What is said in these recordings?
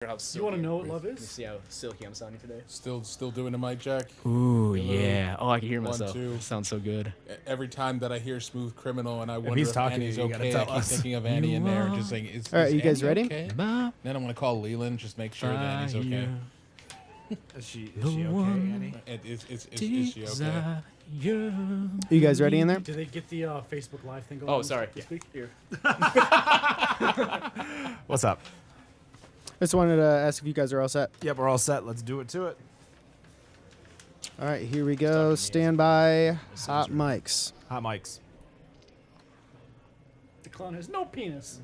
How You want to know what love Let me is? see how silky I'm sounding today. Still doing the mic jack. Ooh, Hello. yeah. Oh, I can hear 1, myself. 2. It sounds so good. Every time that I hear Smooth Criminal and I wonder he's if talking to Annie's you, you gotta okay, I tell keep us. thinking of Annie in there, just saying, is All right, you guys Annie ready? okay? Then I'm gonna call Leland, just make sure that Annie's okay. Is she okay, Annie? Is she okay? You guys ready in there? Did they get the Facebook Live thing going? Oh, on sorry. this week? Here. What's up? I just wanted to ask if you guys are all set. Yep, we're all set. Let's do it to it. All right, here we go. Stand by. Hot mics. Hot mics. The clown has no penis.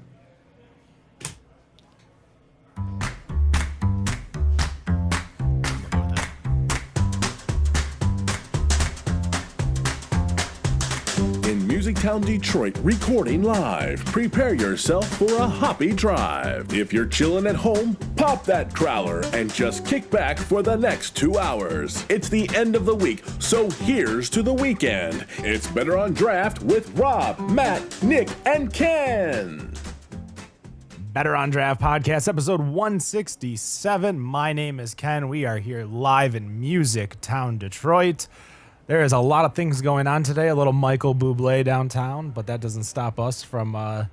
In Musictown, Detroit, recording live. Prepare yourself for a hoppy drive. If you're chilling at home, pop that crowler and just kick back for the next 2 hours. It's the end of the week, so here's to the weekend. It's Better on Draft with Rob, Matt, Nick, and Ken. Better on Draft Podcast, episode 167. My name is Ken. We are here live in Music Town, Detroit. There is a lot of things going on today. A little Michael Bublé downtown, but that doesn't stop us from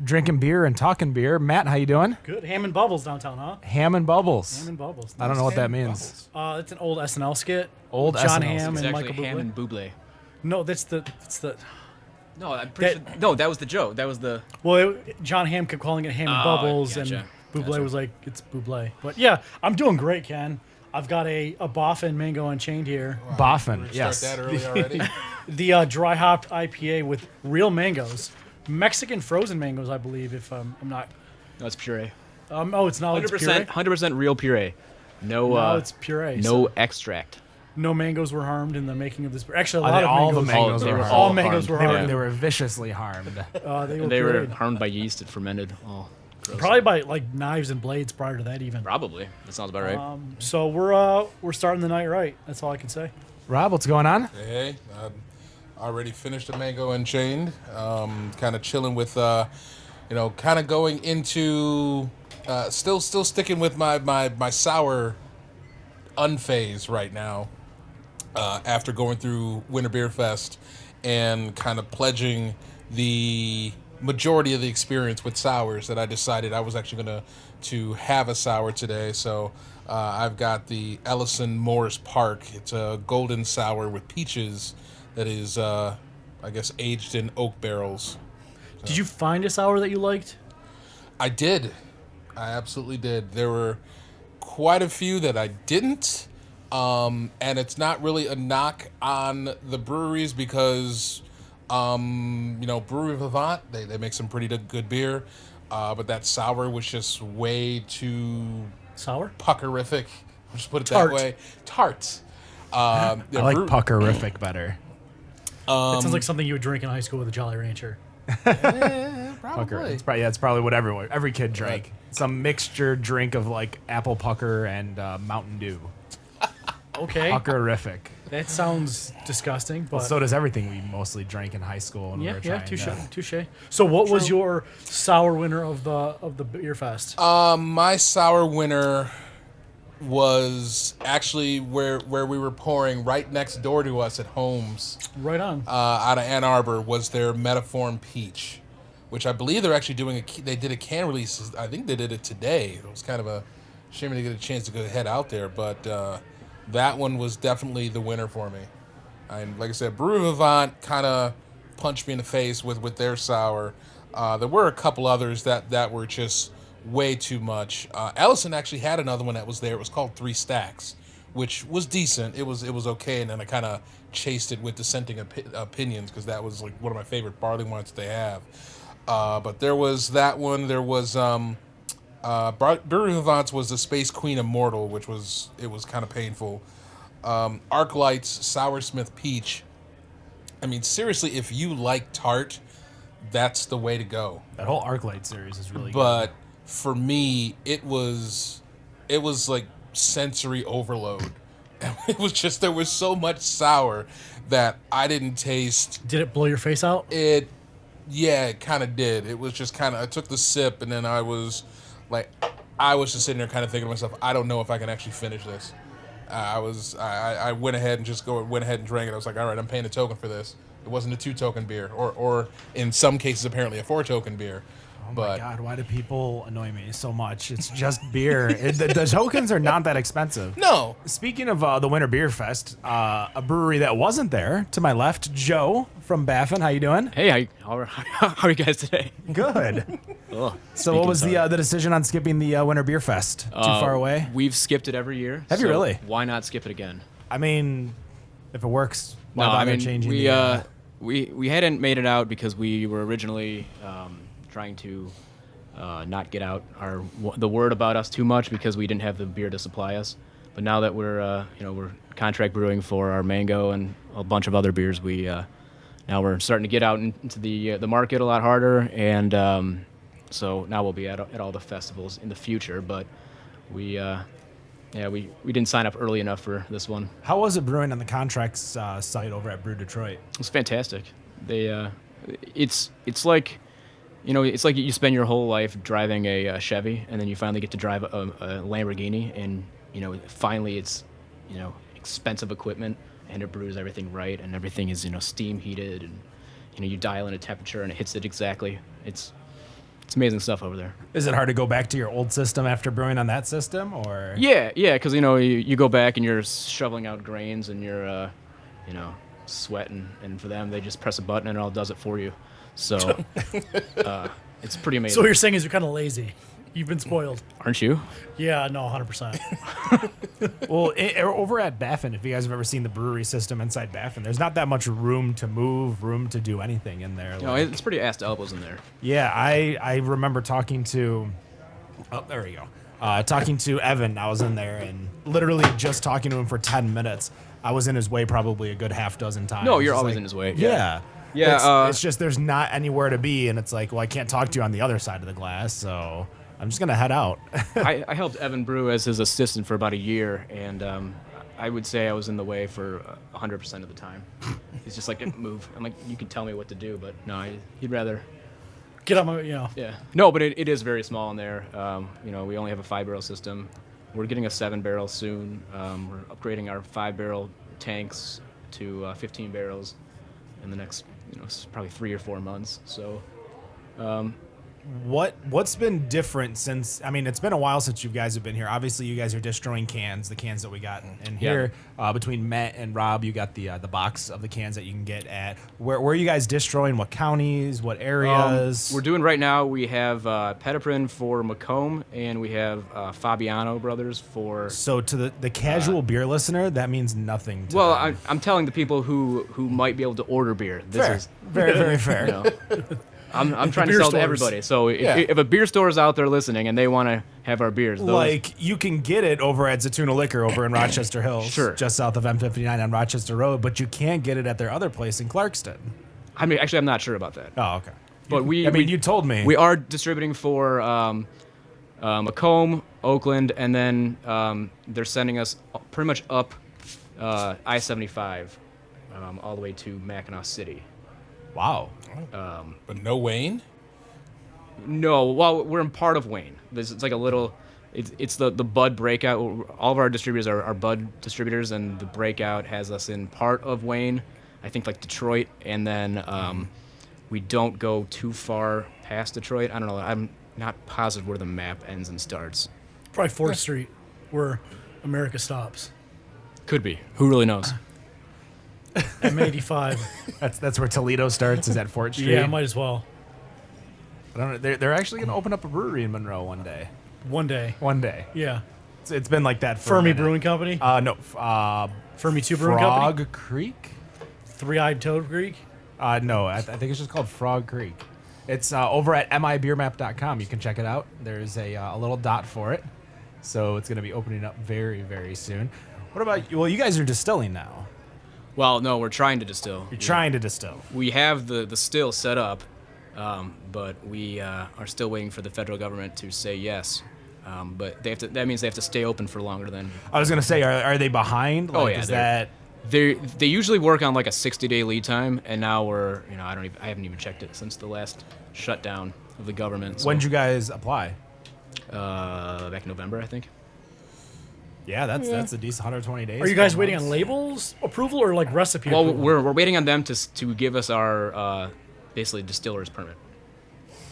drinking beer and talking beer. Matt, how you doing? Good. Ham and Bubbles downtown, huh? Ham and Bubbles. Ham and Bubbles. I don't know what that means. It's an old SNL skit. Old John SNL Hamm It's and actually Michael Ham Bublé. and Bublé. No, that's the. No, I'm pretty sure. No, that was the joke. That was the. Well, John Hamm kept calling it Ham and Oh, Bubbles, gotcha. and Bublé Gotcha. was like, it's Bublé. But yeah, I'm doing great, Ken. I've got a Baffin Mango Unchained here. Baffin, Start yes. that early already. The dry hopped IPA with real mangoes, Mexican frozen mangoes, I believe. If I'm not, No, it's puree. oh, it's not. It's puree. 100% real puree. No, No, it's puree. no so extract. no mangoes were harmed in the making of this. Actually, a I lot think of all the mangoes. mangoes they were were harmed. all mangoes were They harmed. were, they were viciously harmed. They were. And they were pureed. harmed by yeast. It fermented. Oh, gross. Probably by like knives and blades prior to that even. Probably. That sounds about right. So we're starting the night right. That's all I can say. Rob, what's going on? Hey, already finished the Mango Unchained. Kind of chilling with, kind of going into, still sticking with my sour unphase right now. After going through Winter Beer Fest and kind of pledging the majority of the experience with sours, that I decided I was actually going to have a sour today. So I've got the Ellison Morris Park. It's a golden sour with peaches that is, I guess, aged in oak barrels. Did you find a sour that you liked? I did. I absolutely did. There were quite a few that I didn't. And it's not really a knock on the breweries because, Brewery Vivant, they make some pretty good beer. But that sour was just way too Sour? puckerific. I'll just put it Tart. that way. Tart. I like puckerific better. That sounds like something you would drink in high school with a Jolly Rancher. Pucker. Probably. It's probably what every kid drank. Some mixture drink of like apple pucker and Mountain Dew. Okay. Puckerific. That sounds disgusting, but So does everything we mostly drank in high school when we yeah, were yeah, trying. touche. So what was your sour winner of the beer fest? My sour winner was actually where we were pouring right next door to us at Holmes, Right on. out of Ann Arbor, was their Metaform Peach, which I believe they're actually doing they did a can release. I think they did it today. It was kind of a shame to get a chance to go head out there, but that one was definitely the winner for me. And like I said, Brew Vivant kind of punched me in the face with their sour. There were a couple others that were just way too much. Ellison actually had another one that was there. It was called Three Stacks, which was decent. It was okay, and then I kind of chased it with Dissenting Opinions because that was like one of my favorite barley wines they have. But there was that one. There was Brewery Vivant's was the Space Queen Immortal, which was kind of painful. Arclight's Soursmith Peach. I mean, seriously, if you like tart, that's the way to go. That whole ArcLight series is really But for me, it was like sensory overload. It was just, there was so much sour that I didn't taste. Did it blow your face out? Yeah, it kind of did. It was just kind of, I took the sip and then I was like, I was just sitting there kind of thinking to myself, I don't know if I can actually finish this. I went ahead and drank it. I was like, all right, I'm paying a token for this. It wasn't a 2-token beer, or in some cases apparently a 4-token beer. Oh but my God, why do people annoy me so much? It's just beer. The tokens are not that expensive. no, Speaking of the Winter Beer Fest, a brewery that wasn't there to my left, Joe from Baffin. How you doing? Hey, how are you guys today? Good. Oh, So what was the decision on skipping the Winter Beer Fest? Too far away? We've skipped it every year. Have you so really? Why not skip it again? I mean, if it works, why No, bother I mean changing we the, we hadn't made it out because we were originally trying to not get out the word about us too much because we didn't have the beer to supply us. But now that we're we're contract brewing for our mango and a bunch of other beers, now we're starting to get out into the market a lot harder, and so now we'll be at all the festivals in the future. But we didn't sign up early enough for this one. How was it brewing on the contracts site over at Brew Detroit? It was fantastic. It's like, it's like you spend your whole life driving a Chevy, and then you finally get to drive a Lamborghini, and finally it's expensive equipment, and it brews everything right, and everything is steam heated, and you dial in a temperature, and it hits it exactly. It's amazing stuff over there. Is it hard to go back to your old system after brewing on that system, or? Yeah, because you go back and you're shoveling out grains, and you're sweating, and for them they just press a button and it all does it for you. So it's pretty amazing. So what you're saying is you're kind of lazy. You've been spoiled. Aren't you? Yeah, no, 100%. Well, over at Baffin, if you guys have ever seen the brewery system inside Baffin, there's not that much room to move, room to do anything in there. No, it's pretty ass to elbows in there. Yeah, I remember talking to, there we go, talking to Evan. I was in there and literally just talking to him for 10 minutes. I was in his way probably a good half dozen times. No, you're It's always like, in his way. Yeah. Yeah, It's just there's not anywhere to be, and it's like, well, I can't talk to you on the other side of the glass, so I'm just going to head out. I helped Evan brew as his assistant for about a year, and I would say I was in the way for 100% of the time. He's just like, move. I'm like, you can tell me what to do, but no, he'd rather. Get on my, Yeah. No, but it is very small in there. We only have a 5-barrel system. We're getting a 7-barrel soon. We're upgrading our 5-barrel tanks to 15 barrels in the next, probably 3 or 4 months. So. What's been different since? I mean, it's been a while since you guys have been here. Obviously, you guys are destroying cans, the cans that we got in here. Between Matt and Rob, you got the box of the cans that you can get at. Where are you guys destroying? What counties? What areas? We're doing right now. We have Petiprin for Macomb, and we have Fabiano Brothers for. So to the casual beer listener, that means nothing. To Well, them. I'm telling the people who might be able to order beer. This fair. is Very, very fair. I'm trying to beer sell to stores. everybody. So if a beer store is out there listening and they want to have our beers, Like, you can get it over at Zatuna Liquor over in Rochester Hills, Sure. just south of M59 on Rochester Road, but you can't get it at their other place in Clarkston. I mean, actually, I'm not sure about that. Oh, okay. But you told me. We are distributing for Macomb, Oakland, and then they're sending us pretty much up I-75 all the way to Mackinac City. Wow. but no Wayne. No, well, we're in part of Wayne. It's like a little. It's the Bud Breakout. All of our distributors are Bud distributors, and the Breakout has us in part of Wayne. I think like Detroit, and then we don't go too far past Detroit. I don't know. I'm not positive where the map ends and starts. Probably 4th Street, where America stops. Could be. Who really knows? M85. That's where Toledo starts, is at Fort Street. Yeah, might as well. I don't know. They're actually going to open up a brewery in Monroe one day. One day. One day. Yeah. It's been like that for a Fermi minute. Brewing Company? No. Fermi 2 Brewing Company? Frog Creek? Three-Eyed Toad Creek? No, I think it's just called Frog Creek. It's over at mibeermap.com. You can check it out. There's a little dot for it. So it's going to be opening up very, very soon. What about you? Well, you guys are distilling now. Well, no, we're trying to distill. You're trying to distill. We have the still set up, but we are still waiting for the federal government to say yes. But they have to. That means they have to stay open for longer than. I was going to say, are they behind? Like, Oh, yeah, Is they're- that... They usually work on like a 60-day lead time, and now we're I haven't even checked it since the last shutdown of the government. So When did you guys apply? Back in November, I think. Yeah, that's a decent 120 days. Are you guys 4 waiting months. on labels approval or like recipe Well, approval? we're waiting on them to give us our basically distiller's permit.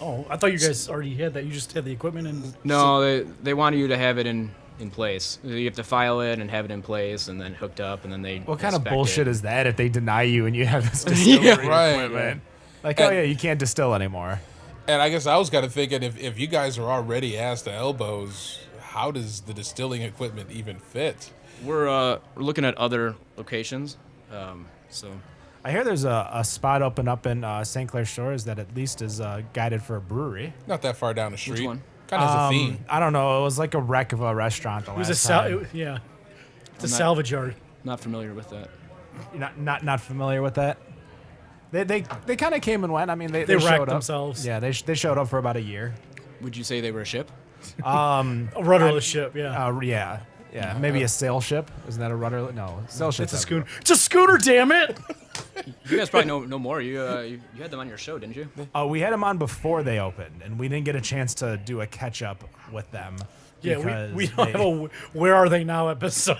Oh, I thought you guys already had that. You just had the equipment and. No, they want you to have it in place. You have to file it and have it in place and then hooked up and then they. What kind of inspect bullshit it. is that if they deny you and you have this distillery right, equipment? Like, And- oh yeah, you can't distill ananymore. And I guess I was kind of thinking if you guys are already ass to elbows, how does the distilling equipment even fit? We're looking at other locations, so I hear there's a spot open up in St. Clair Shores that at least is guided for a brewery. Not that far down the street. one? Kind of has a theme. I don't know. It was like a wreck of a restaurant. The It was a last time. yeah. It's a I'm not- salvage yard. not familiar with that. You're not familiar with that. They kind of came and went. I mean, they They showed wrecked up. themselves. Yeah, they showed up for about a year. Would you say they were a ship? A rudderless ship, yeah. Yeah, maybe a sail ship. Isn't that a rudder? No, sail ship. It's a schooner. It's a schooner, damn it! You guys probably know more. You had them on your show, didn't you? We had them on before they opened, and we didn't get a chance to do a catch up with them. Yeah, because we don't they- have a Where Are They Now episode.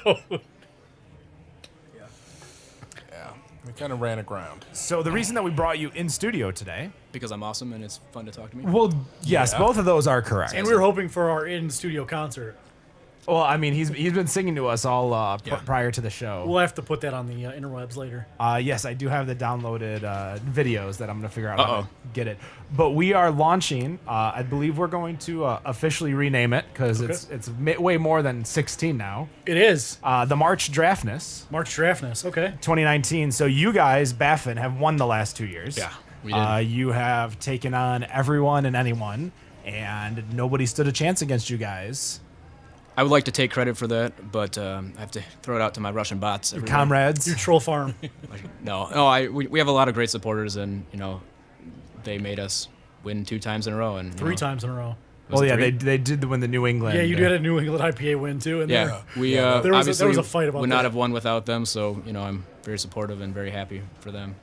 Yeah, we kind of ran aground. So the reason that we brought you in studio today. Because I'm awesome and it's fun to talk to me. Well, yes, Yeah. both of those are correct. And we were hoping for our in-studio concert. Well, I mean, he's been singing to us all Yeah. prior to the show. We'll have to put that on the interwebs later. Yes, I do have the downloaded videos that I'm going to figure out how to Uh-oh. get it. But we are launching. I believe we're going to officially rename it because it's way more than 16 now. It is. The March Draftness March Draftness, okay. 2019. So you guys, Baffin, have won the last 2 years. Yeah, we did. You have taken on everyone and anyone, and nobody stood a chance against you guys. I would like to take credit for that, but I have to throw it out to my Russian bots. everywhere. Comrades. Your troll farm. No. We have a lot of great supporters, and they made us win 2 times in a row, and 3 times in a row. Was Well, it yeah, 3? they did win the New England. Yeah, you did a New England IPA win too. And Yeah, we There was a obviously fight about would that. not have won without them. So I'm very supportive and very happy for them.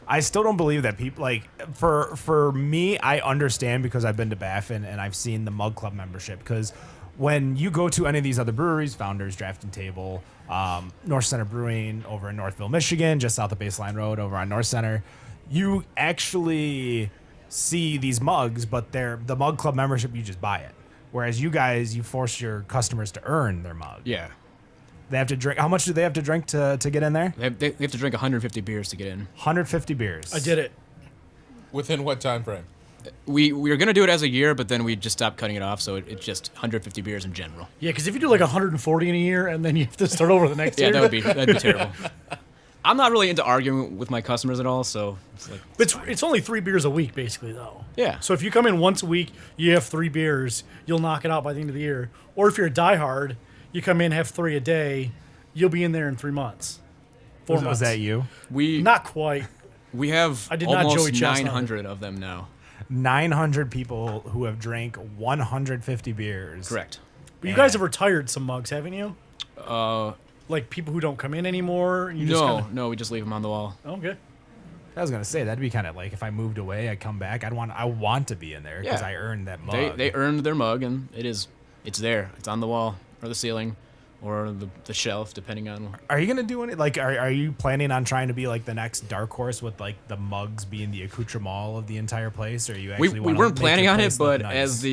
I still don't believe that people like for me. I understand because I've been to Baffin and I've seen the Mug Club membership. Because when you go to any of these other breweries, Founders, Drafting Table, North Center Brewing over in Northville, Michigan, just south of Baseline Road over on North Center, you actually see these mugs, but they're the Mug Club membership. You just buy it. Whereas you guys, you force your customers to earn their mug. Yeah, They have to drink. How much do they have to drink to get in there? they have to drink 150 beers to get in. 150 beers. I did it. Within what time frame? We were gonna do it as a year, but then we just stopped cutting it off. So it's just 150 beers in general. Yeah, because if you do like 140 in a year and then you have to start over the next Yeah, year. that'd be terrible. I'm not really into arguing with my customers at all, so it's like It's only 3 beers a week, basically, though. Yeah. So if you come in once a week, you have 3 beers, you'll knock it out by the end of the year. Or if you're a diehard, you come in, have 3 a day, you'll be in there in 3 months. 4 months. Was that you? we Not quite. we have I did not Joey almost Chestnut. 900 of them now. 900 people who have drank 150 beers. Correct. But you guys have retired some mugs, haven't you? Uh, Like people who don't come in anymore? You just kinda, no, we just leave them on the wall. Okay. I was gonna say that'd be kind of like if I moved away, I come back. I want to be in there because Yeah. I earned that mug. They earned their mug, and it's there. It's on the wall or the ceiling or the shelf, depending on. Are you gonna do any like? Are you planning on trying to be like the next dark horse with like the mugs being the accoutrement of the entire place? Or are you We actually weren't wanna make planning your on it, place look but nice?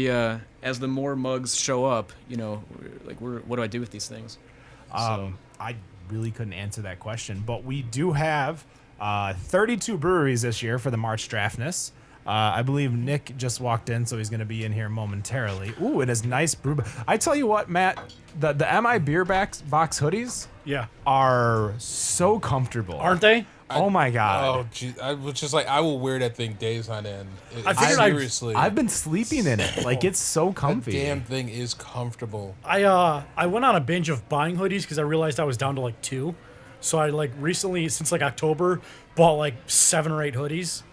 as the more mugs show up, what do I do with these things? I really couldn't answer that question, but we do have 32 breweries this year for the March Draftness. I believe Nick just walked in, so he's going to be in here momentarily. Ooh, it is nice brew. I tell you what, Matt, the MI Beer box hoodies Yeah. are so comfortable. Aren't they? Oh my god. Oh, geez. I was just like, I will wear that thing days on end. I figured I'd- Seriously. I've been sleeping in it. Like it's so that comfy. damn thing is comfortable. I went on a binge of buying hoodies because I realized I was down to like 2. So I like recently, since like October, bought like 7 or 8 hoodies.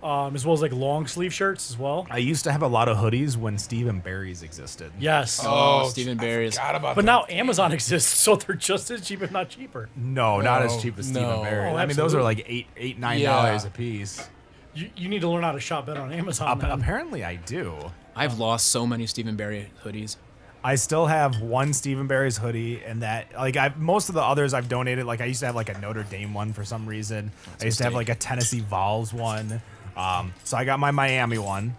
As well as like long sleeve shirts as well. I used to have a lot of hoodies when Steve and Barry's existed. Yes. Stephen Barry's. Forgot about But that. now Amazon exists, so they're just as cheap, if not cheaper. No, not as No, cheap as Steve no. and Barry. Oh, I mean, those are absolutely. like $8, $9 Yeah. a piece. You need to learn how to shop better on Amazon. man. Apparently, I do. I've lost so many Stephen Barry hoodies. I still have one Stephen Barry's hoodie, and that most of the others I've donated. Like I used to have like a Notre Dame one for some reason. I used to have like a Tennessee Vols one. So I got my Miami one,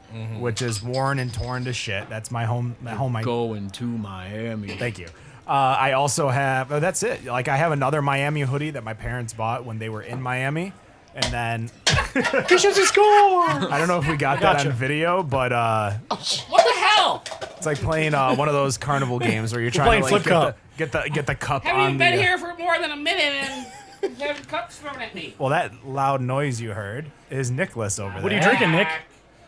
which is worn and torn to shit. That's my home. Going to Miami. Thank you. I also have. Oh, that's it. Like I have another Miami hoodie that my parents bought when they were in Miami, and then He shoots a score! I don't know if we got that on video, but What the hell? it's like playing one of those carnival games where you're trying to playing like Flip Cup. get the cup Haven't on even been the. here for more than a minute and have cups thrown at me. Well, that loud noise you heard is Nicholas over there. What are you drinking, Nick?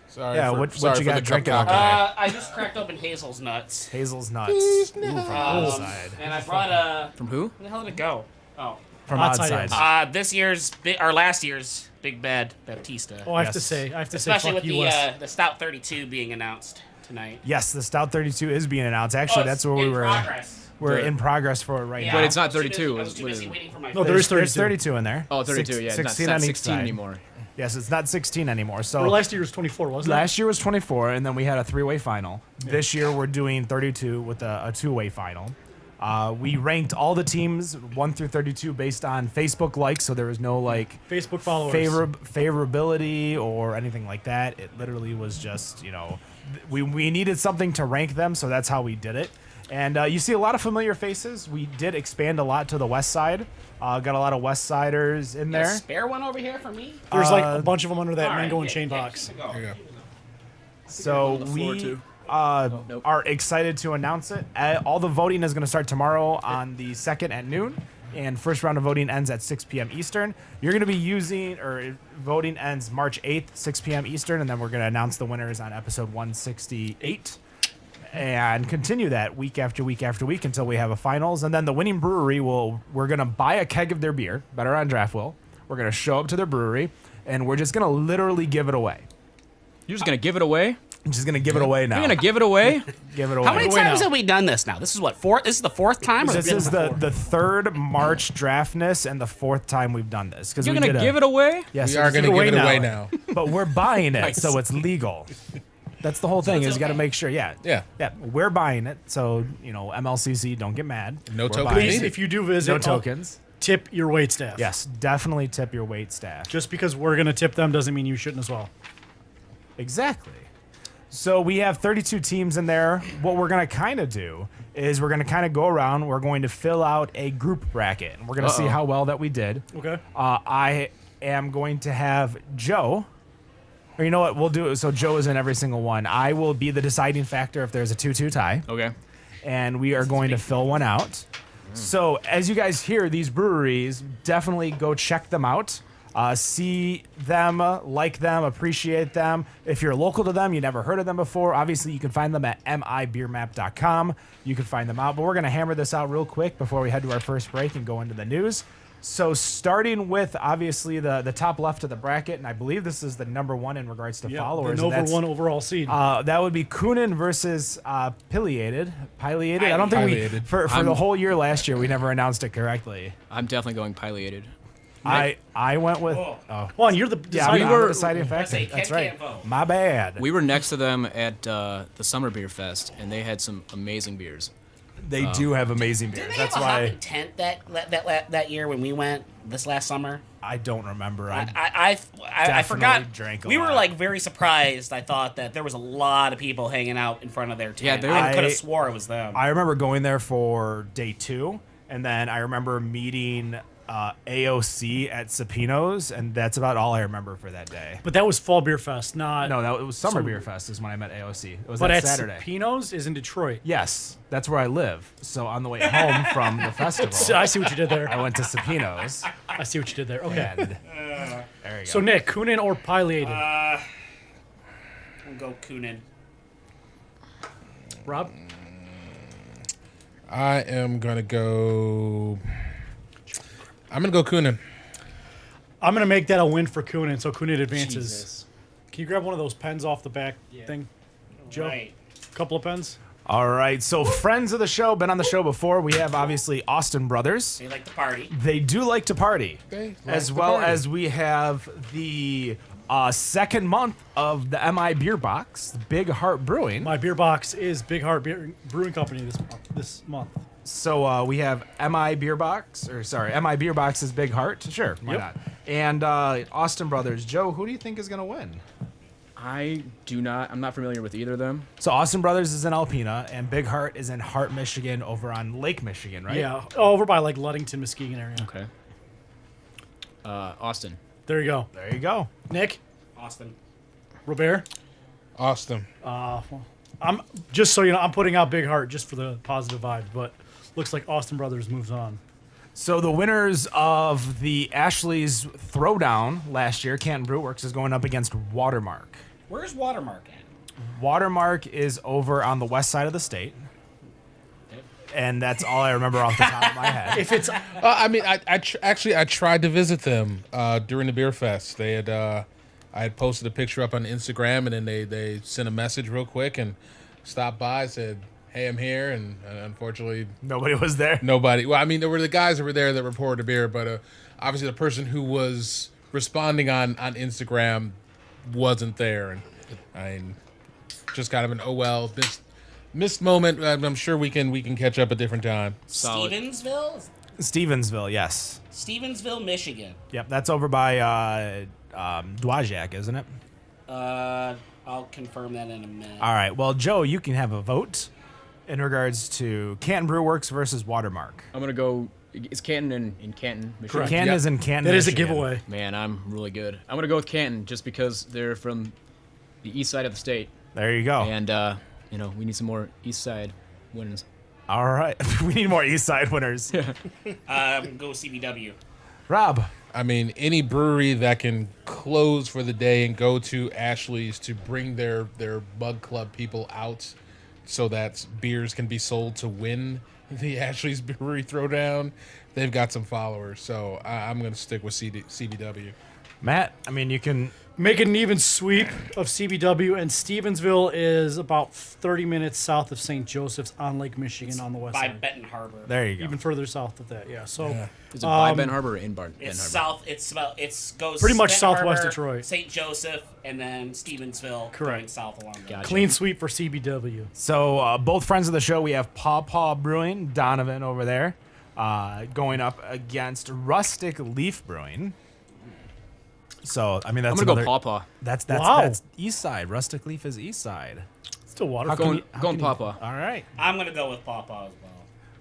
Sorry. Yeah, for, what sorry you for got the cup drinking out talk. I just cracked open Hazel's nuts. Hazel's nuts. Ooh, from outside. And I brought From who? where the hell did it go? Oh. From Outside. outside. Last year's Big Bad Baptista. Oh, I have Yes. to say, Especially fuck with you, Wes. the Stout 32 being announced tonight. Yes, the Stout 32 is being announced. Actually, that's where we were. Progress. We're in progress for it right Yeah, now. But it's not I was too 32, busy- I was too what busy is it? waiting for my No, there is There's 32. 32 in there. Oh, 32. Yeah, 16 it's not on each 16 side. anymore. Yes, it's not 16 anymore. So Or last year was 24, wasn't it? last year was 24, and then we had a three-way final. This year we're doing 32 with a two-way final. We ranked all the teams 1 through 32 based on Facebook likes, so there was no like Facebook followers. favorability or anything like that. It literally was just we needed something to rank them, so that's how we did it. And you see a lot of familiar faces. We did expand a lot to the west side. Got a lot of West Siders in A there. spare one over here for me? There's like a bunch of them under that All right, mango and yeah, chain yeah, box. here we go. There you go. So floor, we too. Nope. are excited to announce it. All the voting is going to start tomorrow on the 2nd at noon, and first round of voting ends at 6 p.m. Eastern. You're going to be voting ends March 8th, 6 p.m. Eastern, and then we're going to announce the winners on episode 168 and continue that week after week after week until we have a finals. And then the winning brewery we're going to buy a keg of their beer, Better on Draft will. We're going to show up to their brewery, and we're just going to literally give it away. You're just going to give it away? I'm just going to give it away now. You're going to give it away? Give it away. How many times now. have we done this now? This is what, fourth? This is the fourth time? Or This is the third March Draftness and the fourth time we've done this. You're going to give it away? Yes, We are going to give it away now. but we're buying it, so it's legal. That's the whole thing. it's Is got to okay. make sure. Yeah. Yeah. We're buying it, so MLCC, don't get mad. No We're tokens buying Please, needed. if you do visit, No tokens. tip your wait staff. Yes, definitely tip your wait staff. Just because we're going to tip them doesn't mean you shouldn't as well. Exactly. So we have 32 teams in there. What we're going to kind of do is we're going to kind of go around. We're going to fill out a group bracket, and we're going to see how well that we did. Okay. I am going to have Joe. Or you know what? We'll do it. So Joe is in every single one. I will be the deciding factor if there's a 2-2 tie. Okay. And we are going to fill one out. So as you guys hear, these breweries, definitely go check them out. See them, like them, appreciate them. If you're local to them, you never heard of them before, obviously you can find them at mibeermap.com. You can find them out. But we're going to hammer this out real quick before we head to our first break and go into the news. So starting with, obviously, the top left of the bracket, and I believe this is the number one in regards to followers. The and number that's, one overall seed. that would be Kunin versus Pileated. I don't think Pileated. for the whole year last year, we never announced it correctly. I'm definitely going pileated. I went with. Juan, you're the Yeah, deciding. I'm the deciding factor. say, That's Ken right. can't vote. My bad. We were next to them at the Summer Beer Fest, and they had some amazing beers. They do have amazing beers. Didn't they That's have a why hopping tent that year when we went this last summer? I don't remember. I definitely forgot. drank a We were lot. like very surprised. I thought that there was a lot of people hanging out in front of their tent. there I were- could have swore it was them. I remember going there for day 2, and then I remember meeting AOC at Sapino's, and that's about all I remember for that day. But that was Fall Beer Fest, not. No, it was Summer Summer Beer Beer. Fest is when I met AOC. It was But that at Saturday. Pino's is in Detroit. Yes, that's where I live. So on the way home from the festival, So I see what you did there. I went to Sapino's. I see what you did there. Okay. And there you go. So Nick, Kunin or Pileated? We'll go Kunin. Rob? I am going to go. I'm going to go Kunin. I'm gonna make that a win for Kunin, so Kunin advances. Jesus. Can you grab one of those pens off the back thing, Joe? Right. Couple of pens. All right, so friends of the show, been on the show before. We have obviously Austin Brothers. They like to party. They do like to party, They like as to well party. as we have the Second month of the MI Beer Box, Big Heart Brewing. My beer box is Big Heart Brewing Company this month. So we have MI Beer Box, MI Beer Box is Big Heart. Sure, why not? And Austin Brothers. Joe, who do you think is going to win? I'm not familiar with either of them. So Austin Brothers is in Alpena, and Big Heart is in Hart, Michigan, over on Lake Michigan, right? Yeah, over by like Ludington, Muskegon area. Okay. Austin. There you go. There you go. Nick, Austin. Robert. Austin. I'm just so you know, I'm putting out Big Heart just for the positive vibes, but looks like Austin Brothers moves on. So the winners of the Ashley's Throwdown last year, Canton Brew Works, is going up against Watermark. Where's Watermark at? Watermark is over on the west side of the state. And that's all I remember off the top of my head. If it's I mean, I tried to visit them during the beer fest. They had I had posted a picture up on Instagram, and then they sent a message real quick and stopped by, said, "Hey, I'm here," and unfortunately Nobody was there. nobody. Well, I mean, there were the guys that were there that reported a beer, but obviously the person who was responding on Instagram wasn't there, and I mean, just kind of an missed moment. I'm sure we can catch up a different time. Solid. Stevensville, yes. Stevensville, Michigan. Yep, that's over by Dwajak, isn't it? I'll confirm that in a minute. All right. Well, Joe, you can have a vote in regards to Canton Brew Works versus Watermark. I'm gonna go. It's Canton in Canton, Michigan. Correct. Canton Yep. is in Canton. that is a Michigan. giveaway. Man, I'm really good. I'm gonna go with Canton just because they're from the east side of the state, There you go. and we need some more east side wins. All right. We need more East Side winners. Go CBW. Rob. I mean, any brewery that can close for the day and go to Ashley's to bring their Bug Club people out so that beers can be sold to win the Ashley's Brewery Throwdown, they've got some followers. So I'm going to stick with CBW. Matt, I mean, you can. Make it an even sweep of CBW, and Stevensville is about 30 minutes south of St. Joseph's on Lake Michigan on the west By side. Benton Harbor. There you go. Even further south of that, yeah. So Is it by Ben Harbor or in Ben It's Harbor? south. It goes Pretty much Benton southwest Harbor, Detroit. St. Joseph, and then Stevensville. Correct. Going south along there. Gotcha. clean sweep for CBW. So both friends of the show, we have Paw Paw Brewing, Donovan over there, going up against Rustic Leaf Brewing. So I mean, that's I'm gonna another, go Pawpaw. That's Wow. that's East Side. Rustic Leaf is East Side. Still water. How can you- how Going can you- Pawpaw. All right, I'm gonna go with Pawpaw as well.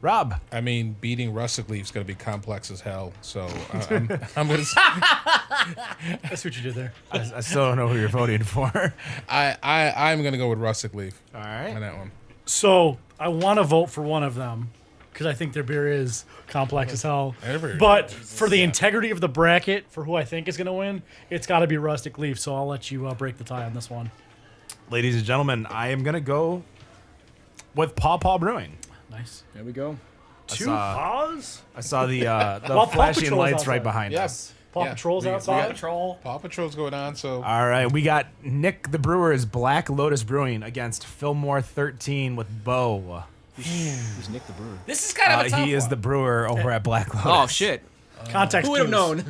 Rob. I mean, beating Rustic Leaf's going to be complex as hell. So I'm going to. That's what you did there. I still don't know who you're voting for. I'm going to go with Rustic Leaf All right. on that one. So I want to vote for one of them because I think their beer is complex as hell. Every- But for the integrity of the bracket, for who I think is going to win, it's got to be Rustic Leaf. So I'll let you break the tie on this one. Ladies and gentlemen, I am gonna go with Paw Paw Brewing. Nice. There we go. Two saw- paws. I saw the Paw flashing Patrol's lights outside. right behind Yeah. us. Paw Yeah. Patrol's We- we outside. got- Patrol. Paw Patrol's going on, so All right, we got Nick the Brewer's Black Lotus Brewing against Fillmore 13 with Bo. Who's Nick the Brewer? This is kind of a tough He is one. the brewer over at Black Lotus. Oh shit! Context. Who would have clues.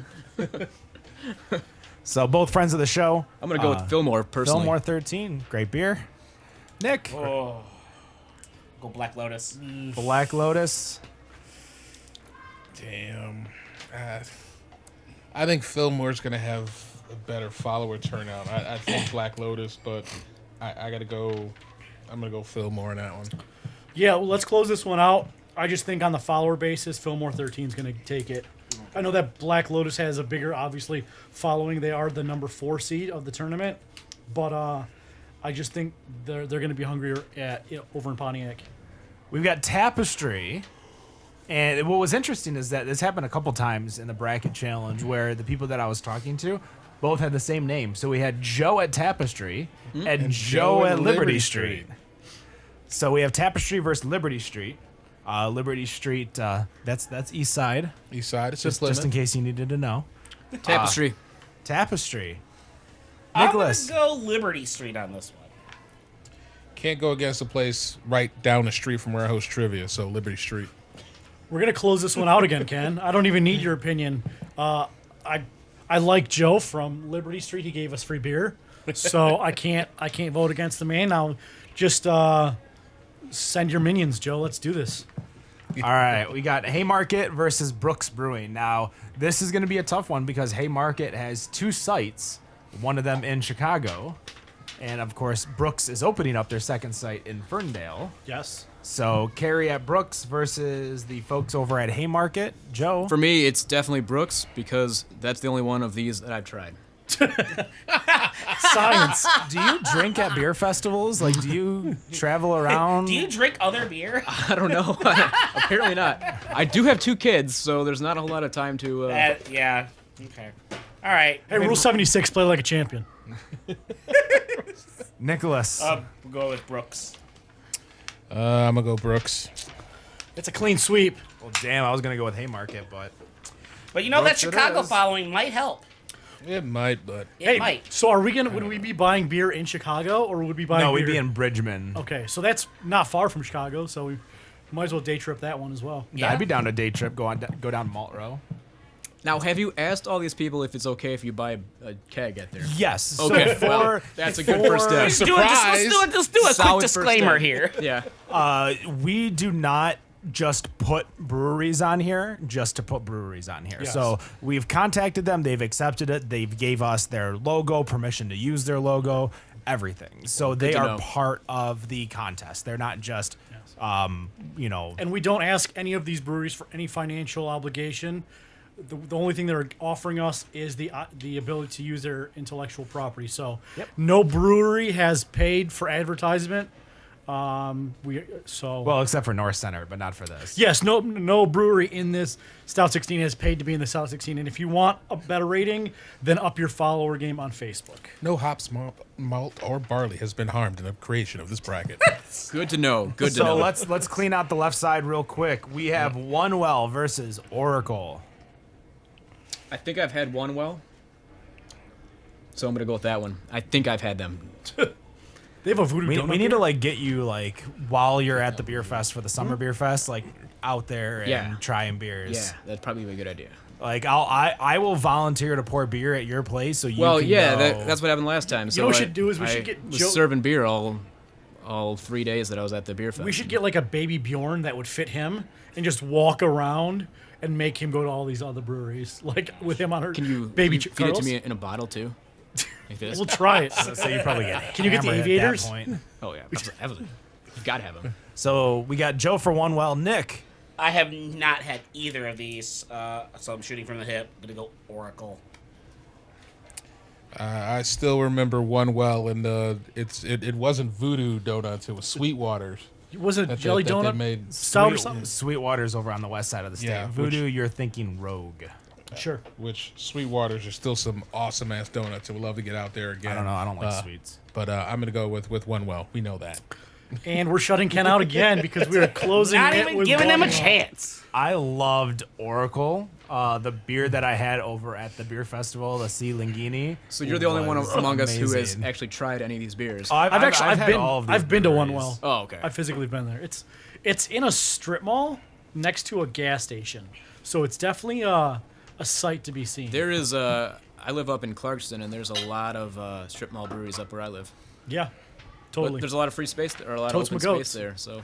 known? So both friends of the show. I'm gonna go with Fillmore personally. Fillmore 13, great beer. Nick, Go Black Lotus. Black Lotus. damn. I think Fillmore's going to have a better follower turnout. I think Black Lotus, but I got to go. I'm going to go Fillmore on that one. Yeah, well, let's close this one out. I just think on the follower basis, Fillmore 13 is going to take it. I know that Black Lotus has a bigger, obviously, following. They are the number 4 seed of the tournament, but I just think they're going to be hungrier over in Pontiac. We've got Tapestry. And what was interesting is that this happened a couple times in the bracket challenge where the people that I was talking to both had the same name. So we had Joe at Tapestry and Joe at Liberty Street. So we have Tapestry versus Liberty Street. Liberty Street, that's East Side, East Side, it's just in case you needed to know. Tapestry. Tapestry. I'm Nicholas. gonna go Liberty Street on this one. Can't go against a place right down the street from where I host trivia, so Liberty Street. We're going to close this one out again, Ken. I don't even need your opinion. I I like Joe from Liberty Street. He gave us free beer, so I can't vote against the man. Now, just send your minions, Joe. Let's do this. All right, we got Haymarket versus Brooks Brewing. Now, this is going to be a tough one because Haymarket has 2 sites, one of them in Chicago, and of course, Brooks is opening up their second site in Ferndale. Yes. So, Carrie at Brooks versus the folks over at Haymarket. Joe? For me, it's definitely Brooks because that's the only one of these that I've tried. Science. Do you drink at beer festivals? Like, do you travel around? Do you drink other beer? I don't know. Apparently not. I do have 2 kids, so there's not a whole lot of time to. Yeah. Okay. All right. Hey, Rule 76, play like a champion. Nicholas? We'll go with Brooks. I'm gonna go Brooks. It's a clean sweep. Well, damn, I was going to go with Haymarket, but... But you know that Brooks it Chicago is. following might help. It might, but It might. So would we be buying beer in Chicago or would we be buying No, beer? we'd be in Bridgman. Okay, so that's not far from Chicago, so we might as well day trip that one as well. Yeah, I'd be down a day trip, go down Malt Row. Now, have you asked all these people if it's okay if you buy a keg at there? Yes. So Okay, for, well, that's a good first step. Let's do a quick Solid first disclaimer step. here. Yeah. we do not just put breweries on here just to put breweries on here. Yes. So we've contacted them, they've accepted it, they've gave us their logo, permission to use their logo, everything. So they to are know. part of the contest. They're not just, you know. And we don't ask any of these breweries for any financial obligation. The only thing they're offering us is the ability to use their intellectual property. So no brewery has paid for advertisement. Well, except for North Center, but not for this. Yes, no brewery in this Stout 16 has paid to be in the Stout 16. And if you want a better rating, then up your follower game on Facebook. no hops, malt, or barley has been harmed in the creation of this bracket. Good to know. Good to So know. let's clean out the left side real quick. We have One Well versus Oracle. I think I've had one well, so I'm gonna go with that one. I think I've had them. They have a voodoo donut. We need beer? to like get you like while you're at the beer fest for the summer beer fest, like out there and Yeah. trying beers. Yeah, that'd probably be a good idea. Like I will volunteer to pour beer at your place so you Well, can yeah, go. that's what happened last time. So know what we should do is we should I get was Joe- serving beer all 3 days that I was at the beer fest. We should get like a baby Bjorn that would fit him and just walk around and make him go to all these other breweries, like with him on her. Can you baby feed it Carlos? to me in a bottle too? Like this? We'll try it. so you probably get Can you get the hammered at that aviators? point. Oh yeah, you gotta have them. So we got Joe for One Well. Nick, I have not had either of these, so I'm shooting from the hip. I'm gonna go Oracle. I still remember one well, and it wasn't Voodoo Donuts; it was Sweetwater's. Was it That jelly they donut made stout or something? Sweetwater's over on the west side of the state. Yeah, Voodoo, you're thinking Rogue. Sure. Which Sweetwater's are still some awesome ass donuts. I would love to get out there again. I don't know. I don't like sweets. But I'm gonna go with one well. We know that. And we're shutting Ken out again because we are closing Not it even with giving them a one. chance. I loved Oracle. The beer that I had over at the beer festival, the C. Linguini. So you're the only one was among us who has amazing. actually tried any of these beers. I've had been all of these I've been to One breweries. Well. Oh, okay. I've physically been there. It's in a strip mall next to a gas station, so it's definitely a sight to be seen. There is I live up in Clarkston, and there's a lot of strip mall breweries up where I live. Yeah, But totally. there's a lot of free space or a lot Totes of open my space goats. there. So